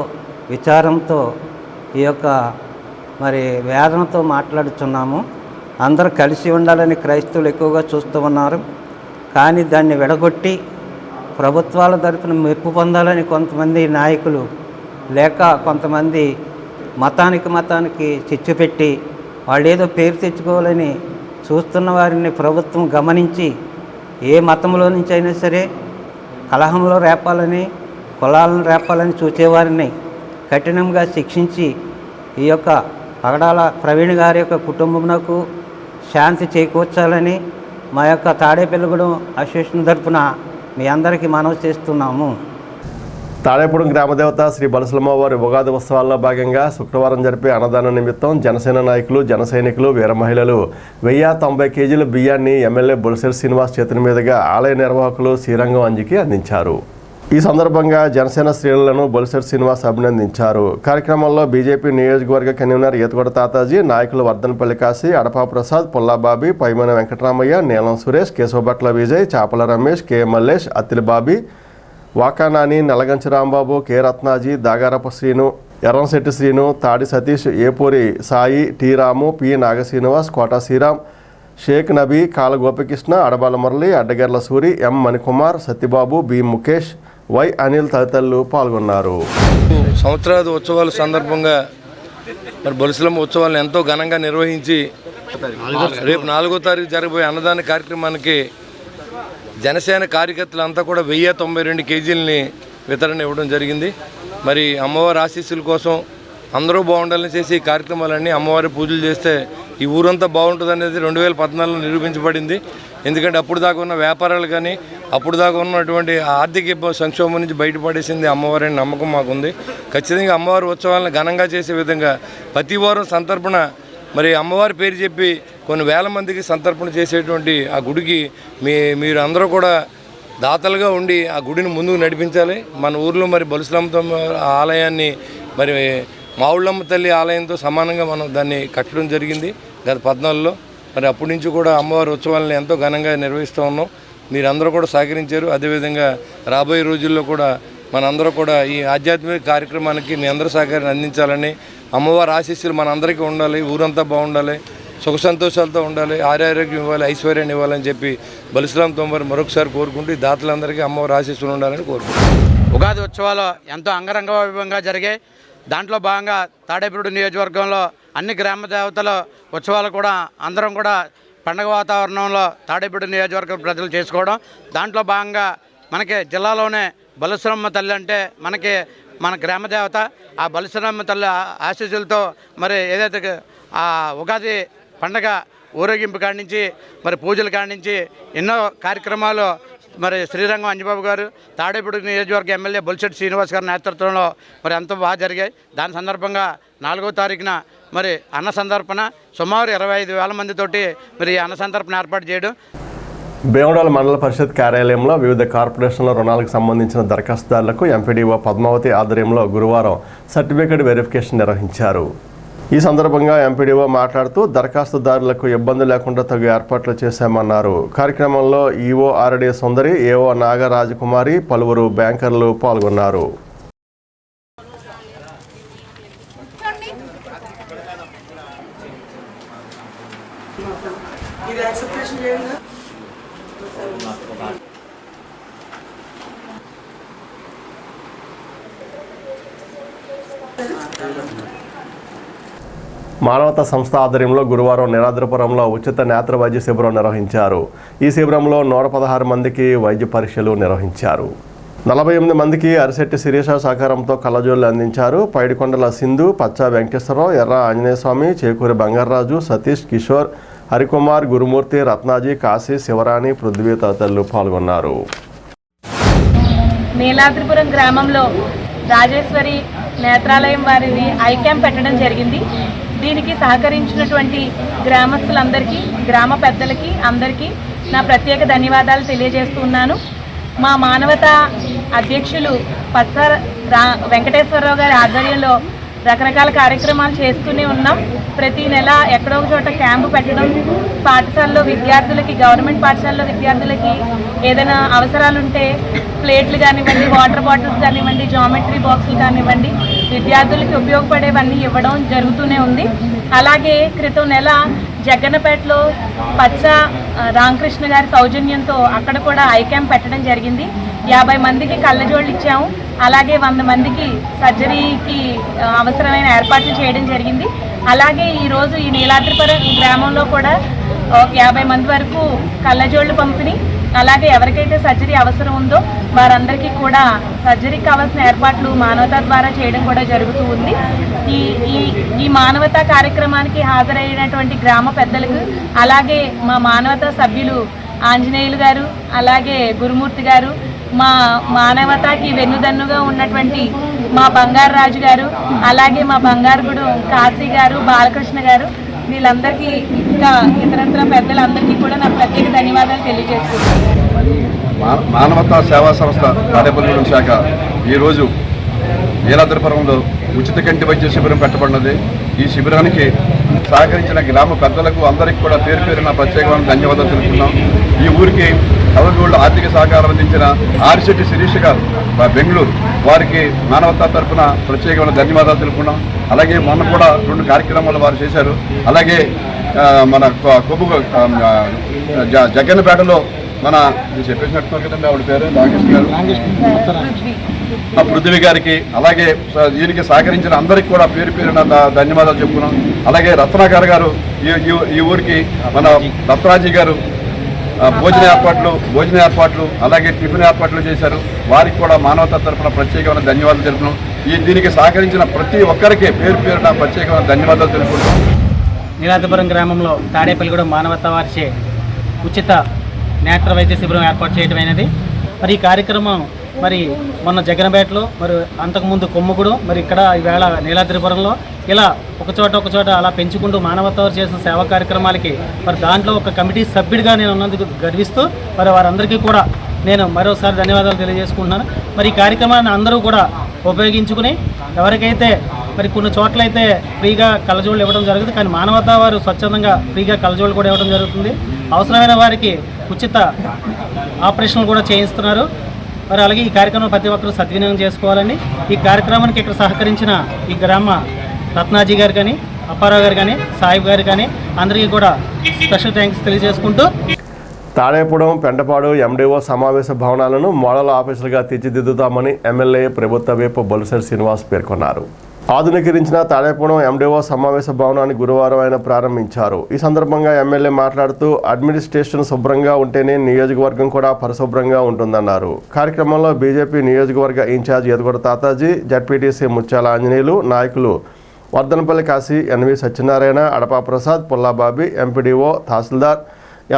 విచారంతో ఈ యొక్క మరి వేదనతో మాట్లాడుతున్నాము. అందరూ కలిసి ఉండాలని క్రైస్తవులు ఎక్కువగా చూస్తూ ఉన్నారు. కానీ దాన్ని విడగొట్టి ప్రభుత్వాల తరపున మెప్పు పొందాలని కొంతమంది నాయకులు లేక కొంతమంది మతానికి చిచ్చు పెట్టి వాళ్ళు ఏదో పేరు తెచ్చుకోవాలని చూస్తున్న వారిని ప్రభుత్వం గమనించి ఏ మతంలో నుంచి అయినా సరే కలహంలో రేపాలని, కులాలను రేపాలని చూసేవారిని కఠినంగా శిక్షించి ఈ యొక్క పగడాల ప్రవీణ్ గారి యొక్క కుటుంబంకు శాంతి చేకూర్చాలని మా యొక్క తాడేపల్లిగూడెం అసోసియేషన్ తరఫున మీ అందరికీ మనవి చేస్తున్నాము. తాడేపూడెం గ్రామదేవత శ్రీ బలసలమ్మవారి ఉగాది ఉత్సవాల్లో భాగంగా శుక్రవారం జరిపే అన్నదాన నిమిత్తం జనసేన నాయకులు, జన సైనికులు, వీర మహిళలు 1090 కేజీల బియ్యాన్ని ఎమ్మెల్యే బొలిశెట్టి శ్రీనివాస్ చేతుల మీదుగా ఆలయ నిర్వాహకులు శ్రీరంగం అంజికి అందించారు. ఈ సందర్భంగా జనసేన శ్రేణులను బొలిశెట్టి శ్రీనివాస్ అభినందించారు. కార్యక్రమంలో బీజేపీ నియోజకవర్గ కన్వీనర్ ఈతగొడ తాతాజీ, నాయకులు వర్ధనపల్లి కాశీ, అడపా ప్రసాద్, పుల్లాబాబీ, పైమన వెంకటరామయ్య, నీలం సురేష్, కేశవభట్ల విజయ్, చాపల రమేష్, కె మల్లేష్, అత్తిలి బాబీ, వాకానాని, నలగంచి రాంబాబు, కె రత్నాజీ, దాగారప శ్రీను, ఎర్రంశెట్టి శ్రీను, తాడి సతీష్, ఏపూరి సాయి, టి రాము, పి నాగశ్రీనివాస్, కోటా శ్రీరామ్, షేక్ నబీ, కాల గోపికృష్ణ, అడబాల మురళి, అడ్డగర్ల సూరి, ఎం మణికుమార్, సత్యబాబు, బి ముఖేష్, వై అనిల్ తదితరులు పాల్గొన్నారు. సంవత్సరాది ఉత్సవాల సందర్భంగా మరి బొలిసలమ్మ ఉత్సవాలను ఎంతో ఘనంగా నిర్వహించి రేపు 4వ తారీఖు జరగబోయే అన్నదాన కార్యక్రమానికి జనసేన కార్యకర్తలంతా కూడా 1092 కేజీలని వితరణ ఇవ్వడం జరిగింది. మరి అమ్మవారి ఆశీస్సుల కోసం అందరూ బాగుండాలని చేసి ఈ కార్యక్రమాలన్నీ అమ్మవారి పూజలు చేస్తే ఈ ఊరంతా బాగుంటుంది అనేది 2014లో నిరూపించబడింది. ఎందుకంటే అప్పుడు దాకా ఉన్న వ్యాపారాలు కానీ అప్పుడు దాకా ఉన్నటువంటి ఆర్థిక సంక్షోభం నుంచి బయటపడేసింది అమ్మవారి నమ్మకం మాకుంది. ఖచ్చితంగా అమ్మవారి ఉత్సవాలను ఘనంగా చేసే విధంగా ప్రతి వారం సంతర్పణ మరి అమ్మవారి పేరు చెప్పి కొన్ని వేల మందికి సంతర్పణ చేసేటువంటి ఆ గుడికి మీరు అందరూ కూడా దాతలుగా ఉండి ఆ గుడిని ముందుకు నడిపించాలి. మన ఊర్లో మరి బొలిసలమ్మ ఆలయాన్ని మరి మావుళ్ళమ్మ తల్లి ఆలయంతో సమానంగా మనం దాన్ని కట్టడం జరిగింది గత 14లో. మరి అప్పటి నుంచి కూడా అమ్మవారి ఉత్సవాలను ఎంతో ఘనంగా నిర్వహిస్తూ ఉన్నాం. మీరందరూ కూడా సహకరించారు. అదేవిధంగా రాబోయే రోజుల్లో కూడా మనందరూ కూడా ఈ ఆధ్యాత్మిక కార్యక్రమానికి మీ అందరూ సహకారాన్ని అందించాలని, అమ్మవారి ఆశీస్సులు మనందరికీ ఉండాలి, ఊరంతా బాగుండాలి, సుఖ సంతోషాలతో ఉండాలి, ఆరోగ్యం ఇవ్వాలి, ఐశ్వర్యాన్ని ఇవ్వాలని చెప్పి బలిస్లాం తొంభర్ మరొకసారి కోరుకుంటూ ఈ దాతలందరికీ అమ్మవారి ఆశీస్సులు ఉండాలని కోరుకుంటున్నాను. ఉగాది ఉత్సవాలు ఎంతో అంగరంగ వైభవంగా జరిగాయి. దాంట్లో భాగంగా తాడేపల్లి నియోజకవర్గంలో అన్ని గ్రామ దేవతల ఉత్సవాలు కూడా అందరం కూడా పండగ వాతావరణంలో తాడేపల్లి నియోజకవర్గ ప్రజలు చేసుకోవడం. దాంట్లో భాగంగా మనకి జిల్లాలోనే బలిస్రమ్మ తల్లి అంటే మన గ్రామ దేవత. ఆ బలిస్రమ్మ తల్లి ఆశీస్సులతో మరి ఏదైతే ఆ ఉగాది పండగ ఊరేగింపు కాడి నుంచి మరి పూజల కాడి నుంచి ఎన్నో కార్యక్రమాలు మరి శ్రీరంగం అంజబాబు గారు, తాడేపల్లి నియోజకవర్గ ఎమ్మెల్యే బొలిశెట్టి శ్రీనివాస్ గారి నేతృత్వంలో మరి ఎంతో బాగా జరిగాయి. దాని సందర్భంగా 4వ తారీఖున మరి అన్న సందర్పణ సుమారు 25,000 మందితోటి మరి అన్న సందర్పణ ఏర్పాటు చేయడం. భీమడోలు మండల పరిషత్ కార్యాలయంలో వివిధ కార్పొరేషన్ల రుణాలకు సంబంధించిన దరఖాస్తుదారులకు ఎంపీడీఓ పద్మావతి ఆధ్వర్యంలో గురువారం సర్టిఫికేట్ వెరిఫికేషన్ నిర్వహించారు. ఈ సందర్భంగా ఎంపీడీఓ మాట్లాడుతూ దరఖాస్తుదారులకు ఇబ్బంది లేకుండా తగు ఏర్పాట్లు చేశామన్నారు. కార్యక్రమంలో ఈఓ ఆర్డీ సుందరి, ఏఓ నాగరాజకుమారి, పలువురు బ్యాంకర్లు పాల్గొన్నారు. మానవతా సంస్థ ఆధ్వర్యంలో గురువారం నిరాద్రపురంలో ఉచిత నేత్ర వైద్య శిబిరం నిర్వహించారు. ఈ శిబిరంలో 116 మందికి వైద్య పరీక్షలు నిర్వహించారు. 48 మందికి అరిశెట్టి శిరీష సహకారంతో కళ్ళజోళ్ళు అందించారు. పైడికొండల సింధు, పచ్చా వెంకటేశ్వరరావు, ఎర్ర ఆంజనేయస్వామి, చేకూరి బంగారరాజు, సతీష్, కిషోర్, హరికుమార్, గురుమూర్తి, రత్నాజీ, కాశీ, శివరాణి, పృథ్వీ తదితరులు పాల్గొన్నారు. నీలాద్రిపురం గ్రామంలో రాజేశ్వరి నేత్రాలయం వారిని ఐ క్యాంప్ పెట్టడం జరిగింది. దీనికి సహకరించినటువంటి గ్రామస్తులందరికీ, గ్రామ పెద్దలకి అందరికీ నా ప్రత్యేక ధన్యవాదాలు తెలియజేస్తున్నాను. మా మానవతా అధ్యక్షులు పచ్చ వెంకటేశ్వరరావు గారి ఆధ్వర్యంలో రకరకాల కార్యక్రమాలు చేస్తూనే ఉన్నాం. ప్రతి నెల ఎక్కడో ఒక చోట క్యాంపు పెట్టడం, పాఠశాలలో విద్యార్థులకి, గవర్నమెంట్ పాఠశాలలో విద్యార్థులకి ఏదైనా అవసరాలు ఉంటే ప్లేట్లు కానివ్వండి, వాటర్ బాటిల్స్ కానివ్వండి, జామెట్రీ బాక్సులు కానివ్వండి, విద్యార్థులకి ఉపయోగపడేవన్నీ ఇవ్వడం జరుగుతూనే ఉంది. అలాగే క్రితం నెల జగ్గన్నపేటలో పచ్చ రామకృష్ణ గారి సౌజన్యంతో అక్కడ కూడా ఐ క్యాంప్ పెట్టడం జరిగింది. 50 మందికి కళ్ళజోళ్ళు ఇచ్చాము. అలాగే 100 మందికి సర్జరీకి అవసరమైన ఏర్పాట్లు చేయడం జరిగింది. అలాగే ఈరోజు ఈ నీలాద్రిపురం గ్రామంలో కూడా 50 మంది వరకు కళ్ళజోళ్ళు పంపిణీ, అలాగే ఎవరికైతే సర్జరీ అవసరం ఉందో వారందరికీ కూడా సర్జరీకి కావాల్సిన ఏర్పాట్లు మానవతా ద్వారా చేయడం కూడా జరుగుతూ ఉంది. ఈ మానవతా కార్యక్రమానికి హాజరైనటువంటి గ్రామ పెద్దలకు, అలాగే మా మానవతా సభ్యులు ఆంజనేయులు గారు, అలాగే గురుమూర్తి గారు, మా మానవతాకి వెన్నుదన్నుగా ఉన్నటువంటి మా బంగారు రాజు గారు, అలాగే మా బంగారుగుడు కాశీ గారు, బాలకృష్ణ గారు, వీళ్ళందరికీ ఇంకా ఇతరత్ర పెద్దలందరికీ కూడా నా ప్రత్యేక ధన్యవాదాలు తెలియజేస్తున్నాను. మానవతా సేవా సంస్థ తాడేపల్లిగూడెం శాఖ ఈరోజు నీలాద్రిపురంలో ఉచిత కంటి వైద్య శిబిరం పెట్టబడినది. ఈ శిబిరానికి సహకరించిన గ్రామ పెద్దలకు అందరికీ కూడా పేరు పేరున ప్రత్యేకమైన ధన్యవాదాలు తెలుపుతున్నాం. ఈ ఊరికి కళ్ళజోళ్ళు ఆర్థిక సహకారం అందించిన ఆరిశెట్టి శిరీష గారు బెంగళూరు, వారికి మానవతా తరఫున ప్రత్యేకమైన ధన్యవాదాలు తెలుపుకున్నాం. అలాగే మొన్న కూడా 2 కార్యక్రమాలు వారు చేశారు. అలాగే మన కొబ్బు జగ్గన్నపేటలో మన చెప్పేసినట్టున్నారు కదండి, ఆవిడ పేరు రాకేష్ గారు, పృథ్వీ గారికి, అలాగే దీనికి సహకరించిన అందరికీ కూడా పేరు పేరున ధన్యవాదాలు చెప్పుకున్నాం. అలాగే రత్నాకర్ గారు ఈ ఊరికి, మన రత్నాజీ గారు భోజన ఏర్పాట్లు అలాగే టిఫిన్ ఏర్పాట్లు చేశారు. వారికి కూడా మానవతా తరఫున ప్రత్యేకమైన ధన్యవాదాలు తెలుపుతున్నాం. దీనికి సహకరించిన ప్రతి ఒక్కరికి పేరు పేరున ప్రత్యేకమైన ధన్యవాదాలు తెలుపుకుంటున్నాం. నీలాద్రిపురం గ్రామంలో తాడేపల్లిగూడెం మానవతా వారిచే ఉచిత నేత్ర వైద్య శిబిరం ఏర్పాటు చేయడమైనది. మరి ఈ కార్యక్రమం మరి మొన్న జగన్పేటలో, మరి అంతకుముందు కొమ్ముగూడెం, మరి ఇక్కడ ఈవేళ నీలాద్రిపురంలో ఇలా ఒకచోట అలా పెంచుకుంటూ మానవతా వారు చేసిన సేవా కార్యక్రమాలకి మరి దాంట్లో ఒక కమిటీ సభ్యుడిగా నేను ఉన్నందుకు గర్విస్తూ మరి వారందరికీ కూడా నేను మరోసారి ధన్యవాదాలు తెలియజేసుకుంటున్నాను. మరి ఈ కార్యక్రమాన్ని అందరూ కూడా ఉపయోగించుకుని ఎవరికైతే మరి కొన్ని చోట్లయితే ఫ్రీగా కళ్ళజోళ్ళు ఇవ్వడం జరుగుతుంది, కానీ మానవతా వారు స్వచ్ఛందంగా ఫ్రీగా కళ్ళజోళ్ళు కూడా ఇవ్వడం జరుగుతుంది. అవసరమైన వారికి ఉచిత ఆపరేషన్లు కూడా చేయిస్తున్నారు. మరి అలాగే ఈ కార్యక్రమం ప్రతి ఒక్కరూ సద్వినియోగం చేసుకోవాలని, ఈ కార్యక్రమానికి ఇక్కడ సహకరించిన ఈ గ్రామ రత్నాజీ గారు కానీ, అప్పారావు గారు కానీ, సాహిబ్ గారు కానీ అందరికీ కూడా స్పెషల్ థ్యాంక్స్ తెలియజేసుకుంటూ, తాడేపుడం పెంటపాడు ఎండిఓ సమావేశ భవనాలను మోడల్ ఆఫీసులుగా తీర్చిదిద్దుతామని ఎమ్మెల్యే ప్రభుత్వ విప్ బొలిశెట్టి శ్రీనివాస్ పేర్కొన్నారు. ఆధునీకరించిన తాడేపుడం ఎండిఓ సమావేశ భవనాన్ని గురువారం ఆయన ప్రారంభించారు. ఈ సందర్భంగా ఎమ్మెల్యే మాట్లాడుతూ అడ్మినిస్ట్రేషన్ శుభ్రంగా ఉంటేనే నియోజకవర్గం కూడా పరిశుభ్రంగా ఉంటుందన్నారు. కార్యక్రమంలో బీజేపీ నియోజకవర్గ ఇన్ఛార్జ్ ఎదుగొడ తాతాజీ, జడ్పీటీసీ ముత్యాల ఆంజనేయులు, నాయకులు వర్ధనపల్లి కాశీ, ఎన్వి సత్యనారాయణ, అడపా ప్రసాద్, పుల్లాబాబి, ఎంపీడీఓ, తహసీల్దార్,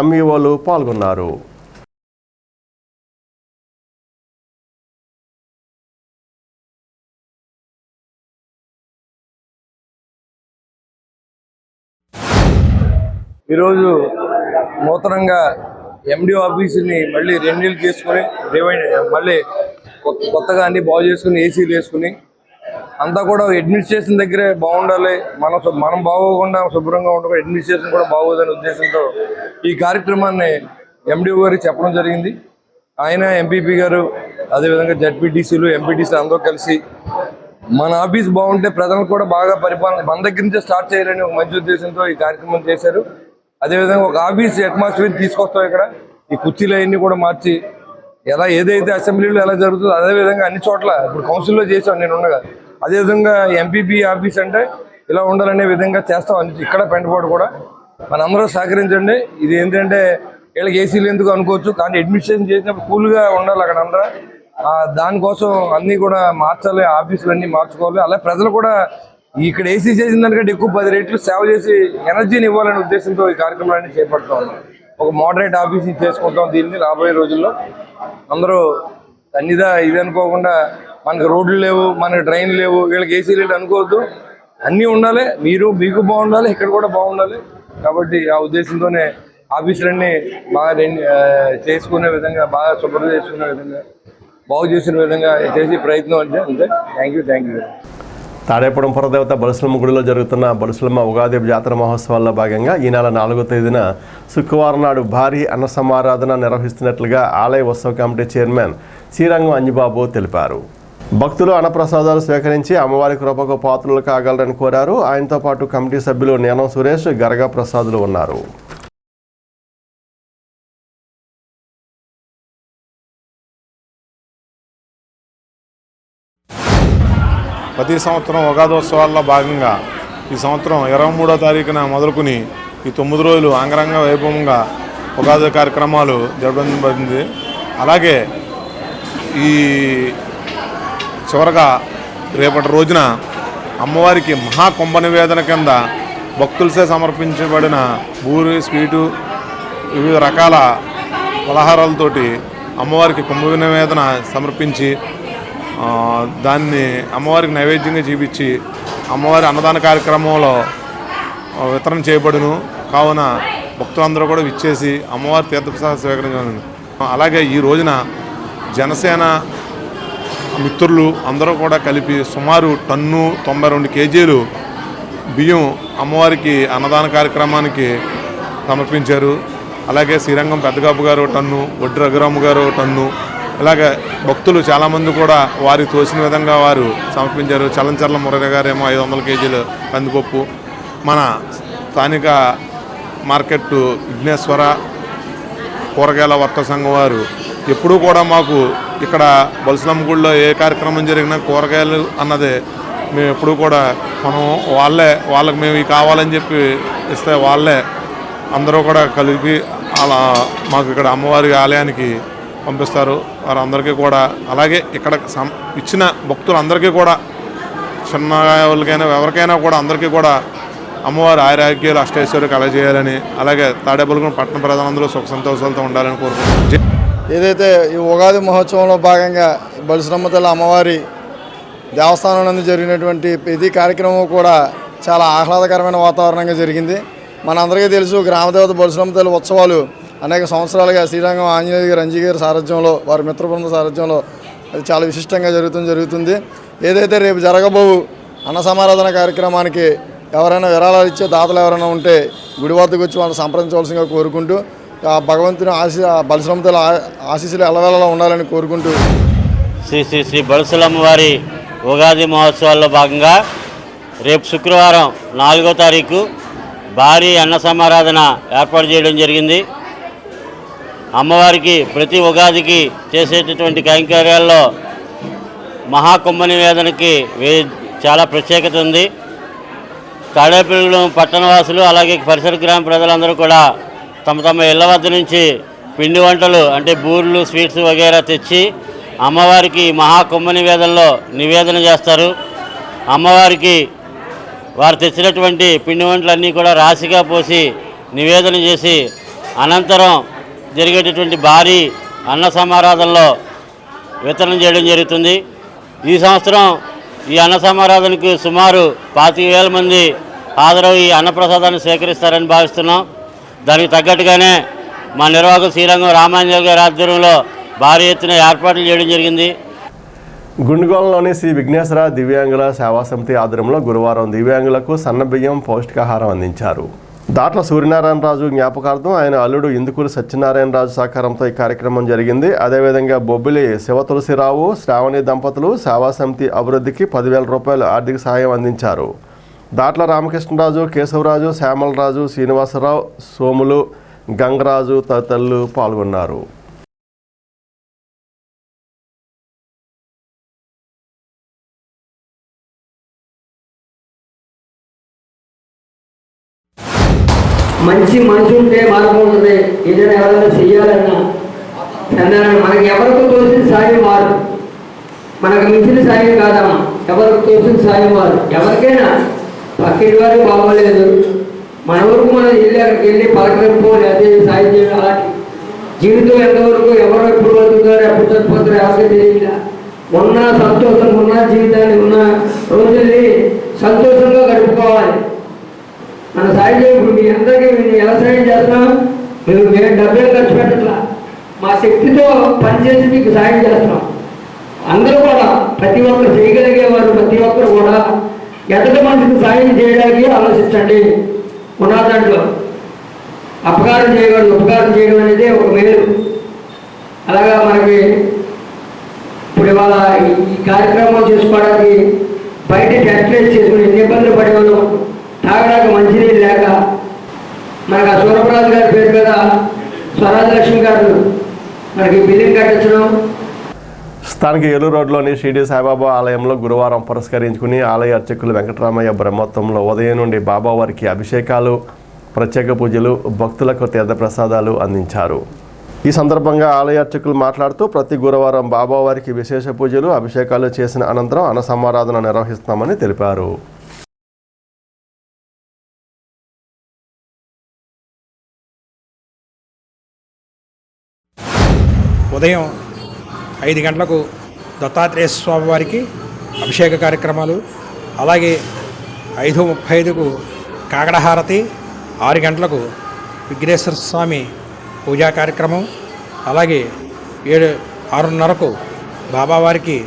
ఎంఈఓలు పాల్గొన్నారు. ఈరోజు నూతనంగా ఎండిఓ ఆఫీసుని మళ్ళీ రెన్యూల్ చేసుకుని మళ్ళీ కొత్తగా అన్ని బాగు చేసుకుని ఏసీలు వేసుకుని అంతా కూడా అడ్మినిస్ట్రేషన్ దగ్గరే బాగుండాలి. మనం బాగోకుండా శుభ్రంగా ఉండకుండా అడ్మినిస్ట్రేషన్ కూడా బాగోదనే ఉద్దేశంతో ఈ కార్యక్రమాన్ని ఎండిఓ గారికి చెప్పడం జరిగింది. ఆయన ఎంపీపీ గారు, అదేవిధంగా జడ్పీటీసీలు, ఎంపీటీసీలు అందరూ కలిసి మన ఆఫీస్ బాగుంటే ప్రజలు కూడా బాగా పరిపాలన మన దగ్గర నుంచే స్టార్ట్ చేయాలని ఒక మంచి ఉద్దేశంతో ఈ కార్యక్రమం చేశారు. అదేవిధంగా ఒక ఆఫీస్ అట్మాస్ఫియర్ తీసుకొస్తాం. ఇక్కడ ఈ కుర్చీలు అవన్నీ కూడా మార్చి ఏదైతే అసెంబ్లీలో ఎలా జరుగుతుందో అదేవిధంగా అన్ని చోట్ల ఇప్పుడు కౌన్సిల్లో చేసాం నేను ఉండగా, అదేవిధంగా ఎంపీపీ ఆఫీస్ అంటే ఇలా ఉండాలనే విధంగా చేస్తాం. ఇక్కడ పెంటపాడు కూడా మనందరూ సహకరించండి. ఇది ఏంటంటే వీళ్ళకి ఏసీలు ఎందుకు అనుకోవచ్చు, కానీ అడ్మినిస్ట్రేషన్ చేసినప్పుడు కూల్గా ఉండాలి అక్కడ అందరూ. దానికోసం అన్నీ కూడా మార్చాలి, ఆఫీసులు అన్నీ మార్చుకోవాలి. అలాగే ప్రజలు కూడా ఇక్కడ ఏసీ చేసిన దానికంటే ఎక్కువ 10 రెట్లు సేవ చేసి ఎనర్జీని ఇవ్వాలనే ఉద్దేశంతో ఈ కార్యక్రమాన్ని చేపడతా ఉన్నాం. ఒక మోడరేట్ ఆఫీస్ చేసుకుంటాం. దీన్ని రాబోయే రోజుల్లో అందరూ అన్నిదా ఇది అనుకోకుండా మనకు రోడ్లు లేవు, మనకు డ్రైన్లు లేవు, వీళ్ళకి ఏసీ లేవు అనుకోవద్దు. అన్నీ ఉండాలి, మీకు బాగుండాలి, ఇక్కడ కూడా బాగుండాలి. కాబట్టి ఆ ఉద్దేశంతోనే ఆఫీసులన్నీ బాగా చేసుకునే విధంగా, బాగా శుభ్రం చేసుకునే విధంగా, బాగు చేసిన విధంగా చేసే ప్రయత్నం అంటే అంతే. Thank you. తాడేపుడం పురదేవత బలుసులమ్మ గుడిలో జరుగుతున్న బలుసులమ్మ ఉగాది జాతర మహోత్సవాల్లో భాగంగా ఈ నెల 4వ తేదీన శుక్రవారం నాడు భారీ అన్న సమారాధన నిర్వహిస్తున్నట్లుగా ఆలయ ఉత్సవ కమిటీ చైర్మన్ శ్రీరంగం అంజిబాబు తెలిపారు. భక్తులు అన్నప్రసాదాలు స్వీకరించి అమ్మవారి కృపకు పాత్రలు కాగలరని కోరారు. ఆయనతో పాటు కమిటీ సభ్యులు నీలం సురేష్, గరగా ప్రసాదులు ఉన్నారు. ప్రతి సంవత్సరం ఉగాదోత్సవాల్లో భాగంగా ఈ సంవత్సరం 23వ తారీఖున మొదలుకొని ఈ 9 రోజులు అంగరంగ వైభవంగా ఉగాది కార్యక్రమాలు జరపబడింది. అలాగే ఈ చివరగా రేపటి రోజున అమ్మవారికి మహాకుంభ నివేదన కింద భక్తులసే సమర్పించబడిన బూరి, స్వీటు, వివిధ రకాల పలహారాలతోటి అమ్మవారికి కుంభ నివేదన సమర్పించి దాన్ని అమ్మవారికి నైవేద్యంగా చూపించి అమ్మవారి అన్నదాన కార్యక్రమంలో వితరణ చేయబడును. కావున భక్తులందరూ కూడా విచ్చేసి అమ్మవారి తీర్థప్రసాదం స్వీకరించాలి. అలాగే ఈ రోజున జనసేన మిత్రులు అందరూ కూడా కలిపి సుమారు 192 కేజీలు బియ్యం అమ్మవారికి అన్నదాన కార్యక్రమానికి సమర్పించారు. అలాగే శ్రీరంగం పెద్దగాపు గారు టన్ను, వడ్డి రఘురాము గారు టన్ను, ఇలాగే భక్తులు చాలామంది కూడా వారి తోసిన విధంగా వారు సమర్పించారు. చలంచర్ల మురళి గారేమో 500 కేజీలు కందిపప్పు. మన స్థానిక మార్కెట్ విఘ్నేశ్వర కూరగాయల వర్తక సంఘం వారు ఎప్పుడూ కూడా మాకు ఇక్కడ బలుసులమ్మ గుడిలో ఏ కార్యక్రమం జరిగినా కూరగాయలు అన్నదే మేము ఎప్పుడూ కూడా మనం వాళ్ళకి మేము ఇవి కావాలని చెప్పి ఇస్తే వాళ్ళే అందరూ కూడా కలిపి అలా మాకు ఇక్కడ అమ్మవారి ఆలయానికి పంపిస్తారు. వారందరికీ కూడా అలాగే ఇక్కడ ఇచ్చిన భక్తులందరికీ కూడా చిన్న వాళ్ళకైనా ఎవరికైనా కూడా అందరికీ కూడా అమ్మవారి ఆరోగ్యాలు అష్టైశ్వర్యాలు కలగజేయాలని, అలాగే తాడేపల్లిగూడెం పట్టణ ప్రజలందరూ సుఖ సంతోషాలతో ఉండాలని కోరుకుంటున్నాం. ఏదైతే ఈ ఉగాది మహోత్సవంలో భాగంగా బలుసులమ్మ తల్లి అమ్మవారి దేవస్థానం నందు జరిగినటువంటి ప్రతి కార్యక్రమం కూడా చాలా ఆహ్లాదకరమైన వాతావరణంగా జరిగింది. మనందరికీ తెలుసు గ్రామదేవత బలుసులమ్మ తల్లి ఉత్సవాలు అనేక సంవత్సరాలుగా శ్రీరంగం ఆంజనేయ గారు, రంజీ గారి సారథ్యంలో, వారి మిత్ర బృంద సారథ్యంలో అది చాలా విశిష్టంగా జరుగుతుంది. ఏదైతే రేపు జరగబోవు అన్న సమారాధన కార్యక్రమానికి ఎవరైనా విరాళాలు ఇచ్చే దాతలు ఎవరైనా ఉంటే గుడి వద్దకు వచ్చి వాళ్ళని సంప్రదించవలసిందిగా కోరుకుంటూ, ఆ భగవంతుని బలసలమ్మతో ఆశీస్సులు ఎల్లవేళలా ఉండాలని కోరుకుంటూ శ్రీ శ్రీ శ్రీ బలసలమ్మ వారి ఉగాది మహోత్సవాల్లో భాగంగా రేపు శుక్రవారం 4వ తారీఖు భారీ అన్న సమారాధన ఏర్పాటు చేయడం జరిగింది. అమ్మవారికి ప్రతి ఉగాదికి చేసేటటువంటి కైంకర్యాల్లో మహాకుంభ నివేదనకి చాలా ప్రత్యేకత ఉంది. తాడేపల్లిగూడెం పట్టణవాసులు అలాగే పరిసర గ్రామ ప్రజలందరూ కూడా తమ తమ ఇళ్ల వద్ద నుంచి పిండి వంటలు అంటే బూర్లు, స్వీట్స్ వగైరా తెచ్చి అమ్మవారికి మహాకుంభ నివేదనలో నివేదన చేస్తారు. అమ్మవారికి వారు తెచ్చినటువంటి పిండి వంటలన్నీ కూడా రాశిగా పోసి నివేదన చేసి అనంతరం జరిగేటటువంటి భారీ అన్న సమారాధనలో వితరణ చేయడం జరుగుతుంది. ఈ సంవత్సరం ఈ అన్న సమారాధనకు సుమారు 25,000 మంది హాజరై ఈ అన్నప్రసాదాన్ని స్వీకరిస్తారని భావిస్తున్నాం. దానికి తగ్గట్టుగానే మా నిర్వాహకులు శ్రీరంగం రామాంజలి గారి ఆధ్వర్యంలో భారీ ఎత్తున ఏర్పాట్లు చేయడం జరిగింది. గుండుగోలంలోని శ్రీ విఘ్నేశ్వర దివ్యాంగుల సేవా సమితి ఆధ్వర్యంలో గురువారం దివ్యాంగులకు సన్నబియ్యం పౌష్టికాహారం అందించారు. దాట్ల సూర్యనారాయణరాజు జ్ఞాపకార్థం ఆయన అల్లుడు ఇందుకూరు సత్యనారాయణరాజు సహకారంతో ఈ కార్యక్రమం జరిగింది. అదేవిధంగా బొబ్బిలి శివతులసిరావు, శ్రావణి దంపతులు సేవా సమితి అభివృద్ధికి 10,000 రూపాయల ఆర్థిక సహాయం అందించారు. దాట్ల రామకృష్ణరాజు, కేశవరాజు, శ్యామలరాజు, శ్రీనివాసరావు, సోములు, గంగరాజు తదితరులు పాల్గొన్నారు. మంచి మనసు ఉంటే మార్గం ఉంటుంది. ఏదైనా ఎవరైనా చెయ్యాలన్నా మనకి ఎవరికి తోసిన సాయం వారు, మనకు మించిన సాయం కాదమ్మా, ఎవరికి తోసిన సాయం వారు. ఎవరికైనా పక్కటి వారికి బాగోలేదు, మన వరకు మనం అక్కడికి వెళ్ళి పలకరింపు అదే సాయం చేయడం. అలాంటి జీవితం ఎంతవరకు ఎవరు ఎప్పుడు బతుకుతారో ఎప్పుడు చచ్చిపోతారో ఎవరికి తెలియదు. ఉన్న సంతోషం ఉన్న జీవితాన్ని ఉన్న రోజుల్ని సంతోషంగా గడుపుకోవాలి. మన సాయం చేయప్పుడు మీ అందరికీ మేము ఎలా సాయం చేస్తున్నాం, మేము డబ్బులు ఖర్చు పెట్టట్లా, మా శక్తితో పనిచేసి మీకు సాయం చేస్తున్నాం. అందరూ కూడా ప్రతి ఒక్కరు చేయగలిగేవారు ప్రతి ఒక్కరు కూడా ఎదటి మనిషికి సాయం చేయడానికి ఆలోచించండి. ఉన్న దాంట్లో అపకారం చేయకూడదు, ఉపకారం చేయడం అనేది ఒక మేలు. అలాగా మనకి ఇప్పుడు ఇవాళ ఈ కార్యక్రమం చేసుకోవడానికి బయట టెస్ట్లేస్ చేసుకుని ఎన్ని ఇబ్బందులు పడేవాళ్ళు, తాగడానికి మంచినీళ్ళు లేక మనకు ఆ సూరపరాజు గారి పేరు మీద స్వరాజలక్ష్మి గారు మనకి బిల్డింగ్ కట్టించడం. స్థానిక ఏలూరు రోడ్లోని షిరిడి సాయిబాబా ఆలయంలో గురువారం పురస్కరించుకుని ఆలయ అర్చకులు వెంకటరామయ్య బ్రహ్మోత్సవంలో ఉదయం నుండి బాబావారికి అభిషేకాలు, ప్రత్యేక పూజలు, భక్తులకు తీర్థప్రసాదాలు అందించారు. ఈ సందర్భంగా ఆలయ అర్చకులు మాట్లాడుతూ ప్రతి గురువారం బాబావారికి విశేష పూజలు, అభిషేకాలు చేసిన అనంతరం అన్న సమారాధన నిర్వహిస్తామని తెలిపారు. ఉదయం 5 గంటలకు దత్తాత్రేయ స్వామి వారికి అభిషేక కార్యక్రమాలు, అలాగే 5:35కు కాకడహారతి, 6 గంటలకు విఘ్నేశ్వర స్వామి పూజా కార్యక్రమం, అలాగే 6:30కు బాబావారికి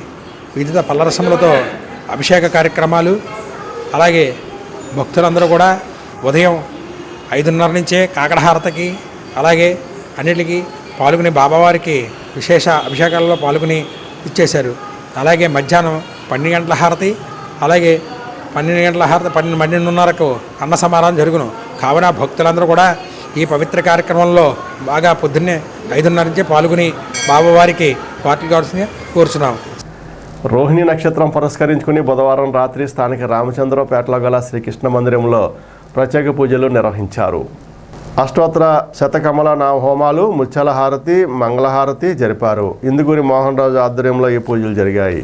వివిధ పల్లరసములతో అభిషేక కార్యక్రమాలు. అలాగే భక్తులందరూ కూడా ఉదయం 5:30 నుంచే కాకడహారతికి అలాగే అన్నిటికీ పాల్గొని బాబావారికి విశేష అభిషేకాలలో పాల్గొని ఇచ్చేశారు. అలాగే మధ్యాహ్నం 12 గంటల హారతి, అలాగే 12 గంటల హారతి 12:30కు అన్న సమారాధన జరుగును. కావున భక్తులందరూ కూడా ఈ పవిత్ర కార్యక్రమంలో బాగా పొద్దున్నే 5:30 నుంచే పాల్గొని బాబావారికి పాటలు కావాల్సింది కోరుచున్నాం. రోహిణి నక్షత్రం పురస్కరించుకుని బుధవారం రాత్రి స్థానిక రామచంద్రపేటలో గల శ్రీకృష్ణ మందిరంలో ప్రత్యేక పూజలు నిర్వహించారు. అష్టోత్తర శతకమల నామ హోమాలు, ముత్యాల హారతి, మంగళహారతి జరిపారు. ఇందుకూరి మోహన్ రాజు ఆధ్వర్యంలో ఈ పూజలు జరిగాయి.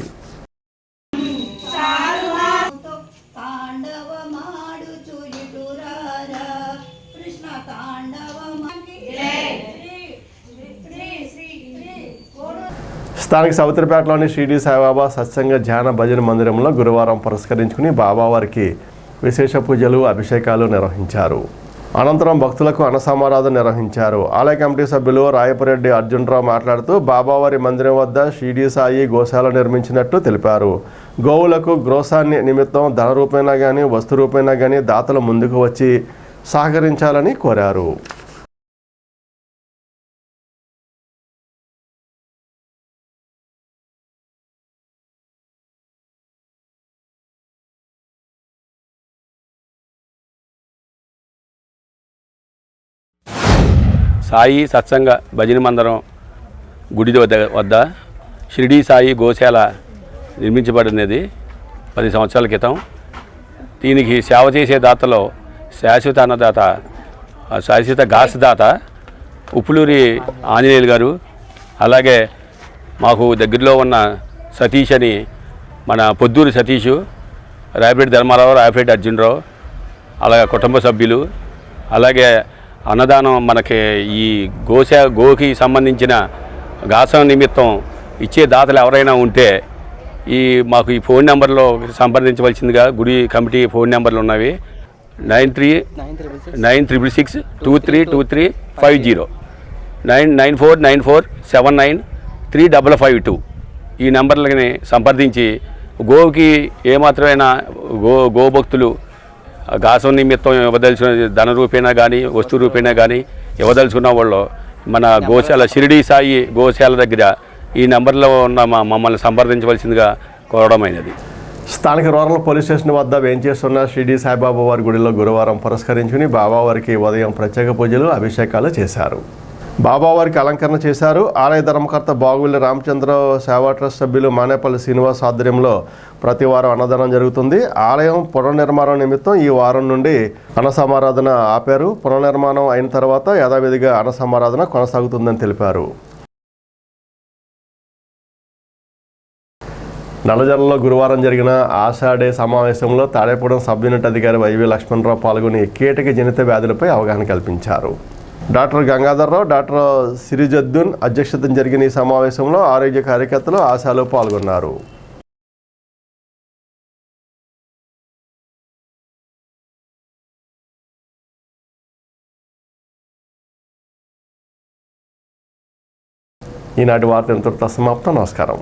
స్థానిక సౌత్రిపేటలోని షిరిడి సాయిబాబా సత్సంగ ధ్యాన భజన మందిరంలో గురువారం పురస్కరించుకుని బాబావారికి విశేష పూజలు, అభిషేకాలు నిర్వహించారు. అనంతరం భక్తులకు అన్నసమారాధన నిర్వహించారు. ఆలయ కమిటీ సభ్యులు రాయపురెడ్డి అర్జునరావు మాట్లాడుతూ బాబావారి మందిరం వద్ద షిరిడి సాయి గోశాల నిర్మించినట్టు తెలిపారు. గోవులకు గ్రోసాన్ని నిమిత్తం ధన రూపేణా కానీ వస్తు రూపేణా కానీ దాతలు ముందుకు వచ్చి సహకరించాలని కోరారు. సాయి సత్సంగ భజన మందిరం గుడి వద్ద షిరిడీ సాయి గోశాల నిర్మించబడినది 10 సంవత్సరాల క్రితం. దీనికి సేవ చేసే దాతలో శాశ్వత అన్నదాత, శాశ్వత గాసదాత ఉప్పులూరి ఆంజనేయులు గారు, అలాగే మాకు దగ్గరలో ఉన్న సతీష్ అని మన పొద్దూరి సతీషు, రాయపేట ధర్మారావు, రాయపేట అర్జునరావు, అలాగే కుటుంబ సభ్యులు, అలాగే అన్నదానం మనకి ఈ గోకి సంబంధించిన గాసం నిమిత్తం ఇచ్చే దాతలు ఎవరైనా ఉంటే మాకు ఈ ఫోన్ నెంబర్లో సంప్రదించవలసిందిగా గుడి కమిటీ ఫోన్ నెంబర్లు ఉన్నవి 9366232350 9494793552 ఈ నెంబర్లని సంప్రదించి గోవుకి ఏమాత్రమైనా గోభక్తులు గాసం నిమిత్తం ఇవ్వదలుచుకున్న ధన రూపేణా కానీ వస్తు రూపేణా కానీ ఇవ్వదలుచుకున్న వాళ్ళు మన గోశాల షిరిడీ సాయి గోశాల దగ్గర ఈ నెంబర్లో ఉన్న మమ్మల్ని సంప్రదించవలసిందిగా కోరడమైనది. స్థానిక రూరల్ పోలీస్ స్టేషన్ వద్ద వేంచేస్తున్న షిరిడీ సాయిబాబా వారి గుడిలో గురువారం పురస్కరించుకుని బాబావారికి ఉదయం ప్రత్యేక పూజలు అభిషేకాలు చేశారు. బాబావారికి అలంకరణ చేశారు. ఆలయ ధర్మకర్త బాగువెల్లి రామచంద్ర సేవా ట్రస్ట్ సభ్యులు మానేపల్లి శ్రీనివాస్ ఆధ్వర్యంలో ప్రతి వారం అన్నదానం జరుగుతుంది. ఆలయం పునర్నిర్మాణం నిమిత్తం ఈ వారం నుండి అన్న సమారాధన ఆపారు. పునర్నిర్మాణం అయిన తర్వాత యథావిధిగా అన్న సమారాధన కొనసాగుతుందని తెలిపారు. నల్లజర్లలో గురువారం జరిగిన ఆషాఢే సమావేశంలో తాడేపూడెం సబ్ యూనిట్ అధికారి వైవి లక్ష్మణరావు పాల్గొని కీటక జనిత వ్యాధులపై అవగాహన కల్పించారు. డాక్టర్ గంగాధర్రావు, డాక్టర్ సిరిజద్దున్ అధ్యక్షతన జరిగిన ఈ సమావేశంలో ఆరోగ్య కార్యకర్తలు, ఆశాలు పాల్గొన్నారు. ఈనాటి వార్త ఇంతటితో సమాప్తం. నమస్కారం.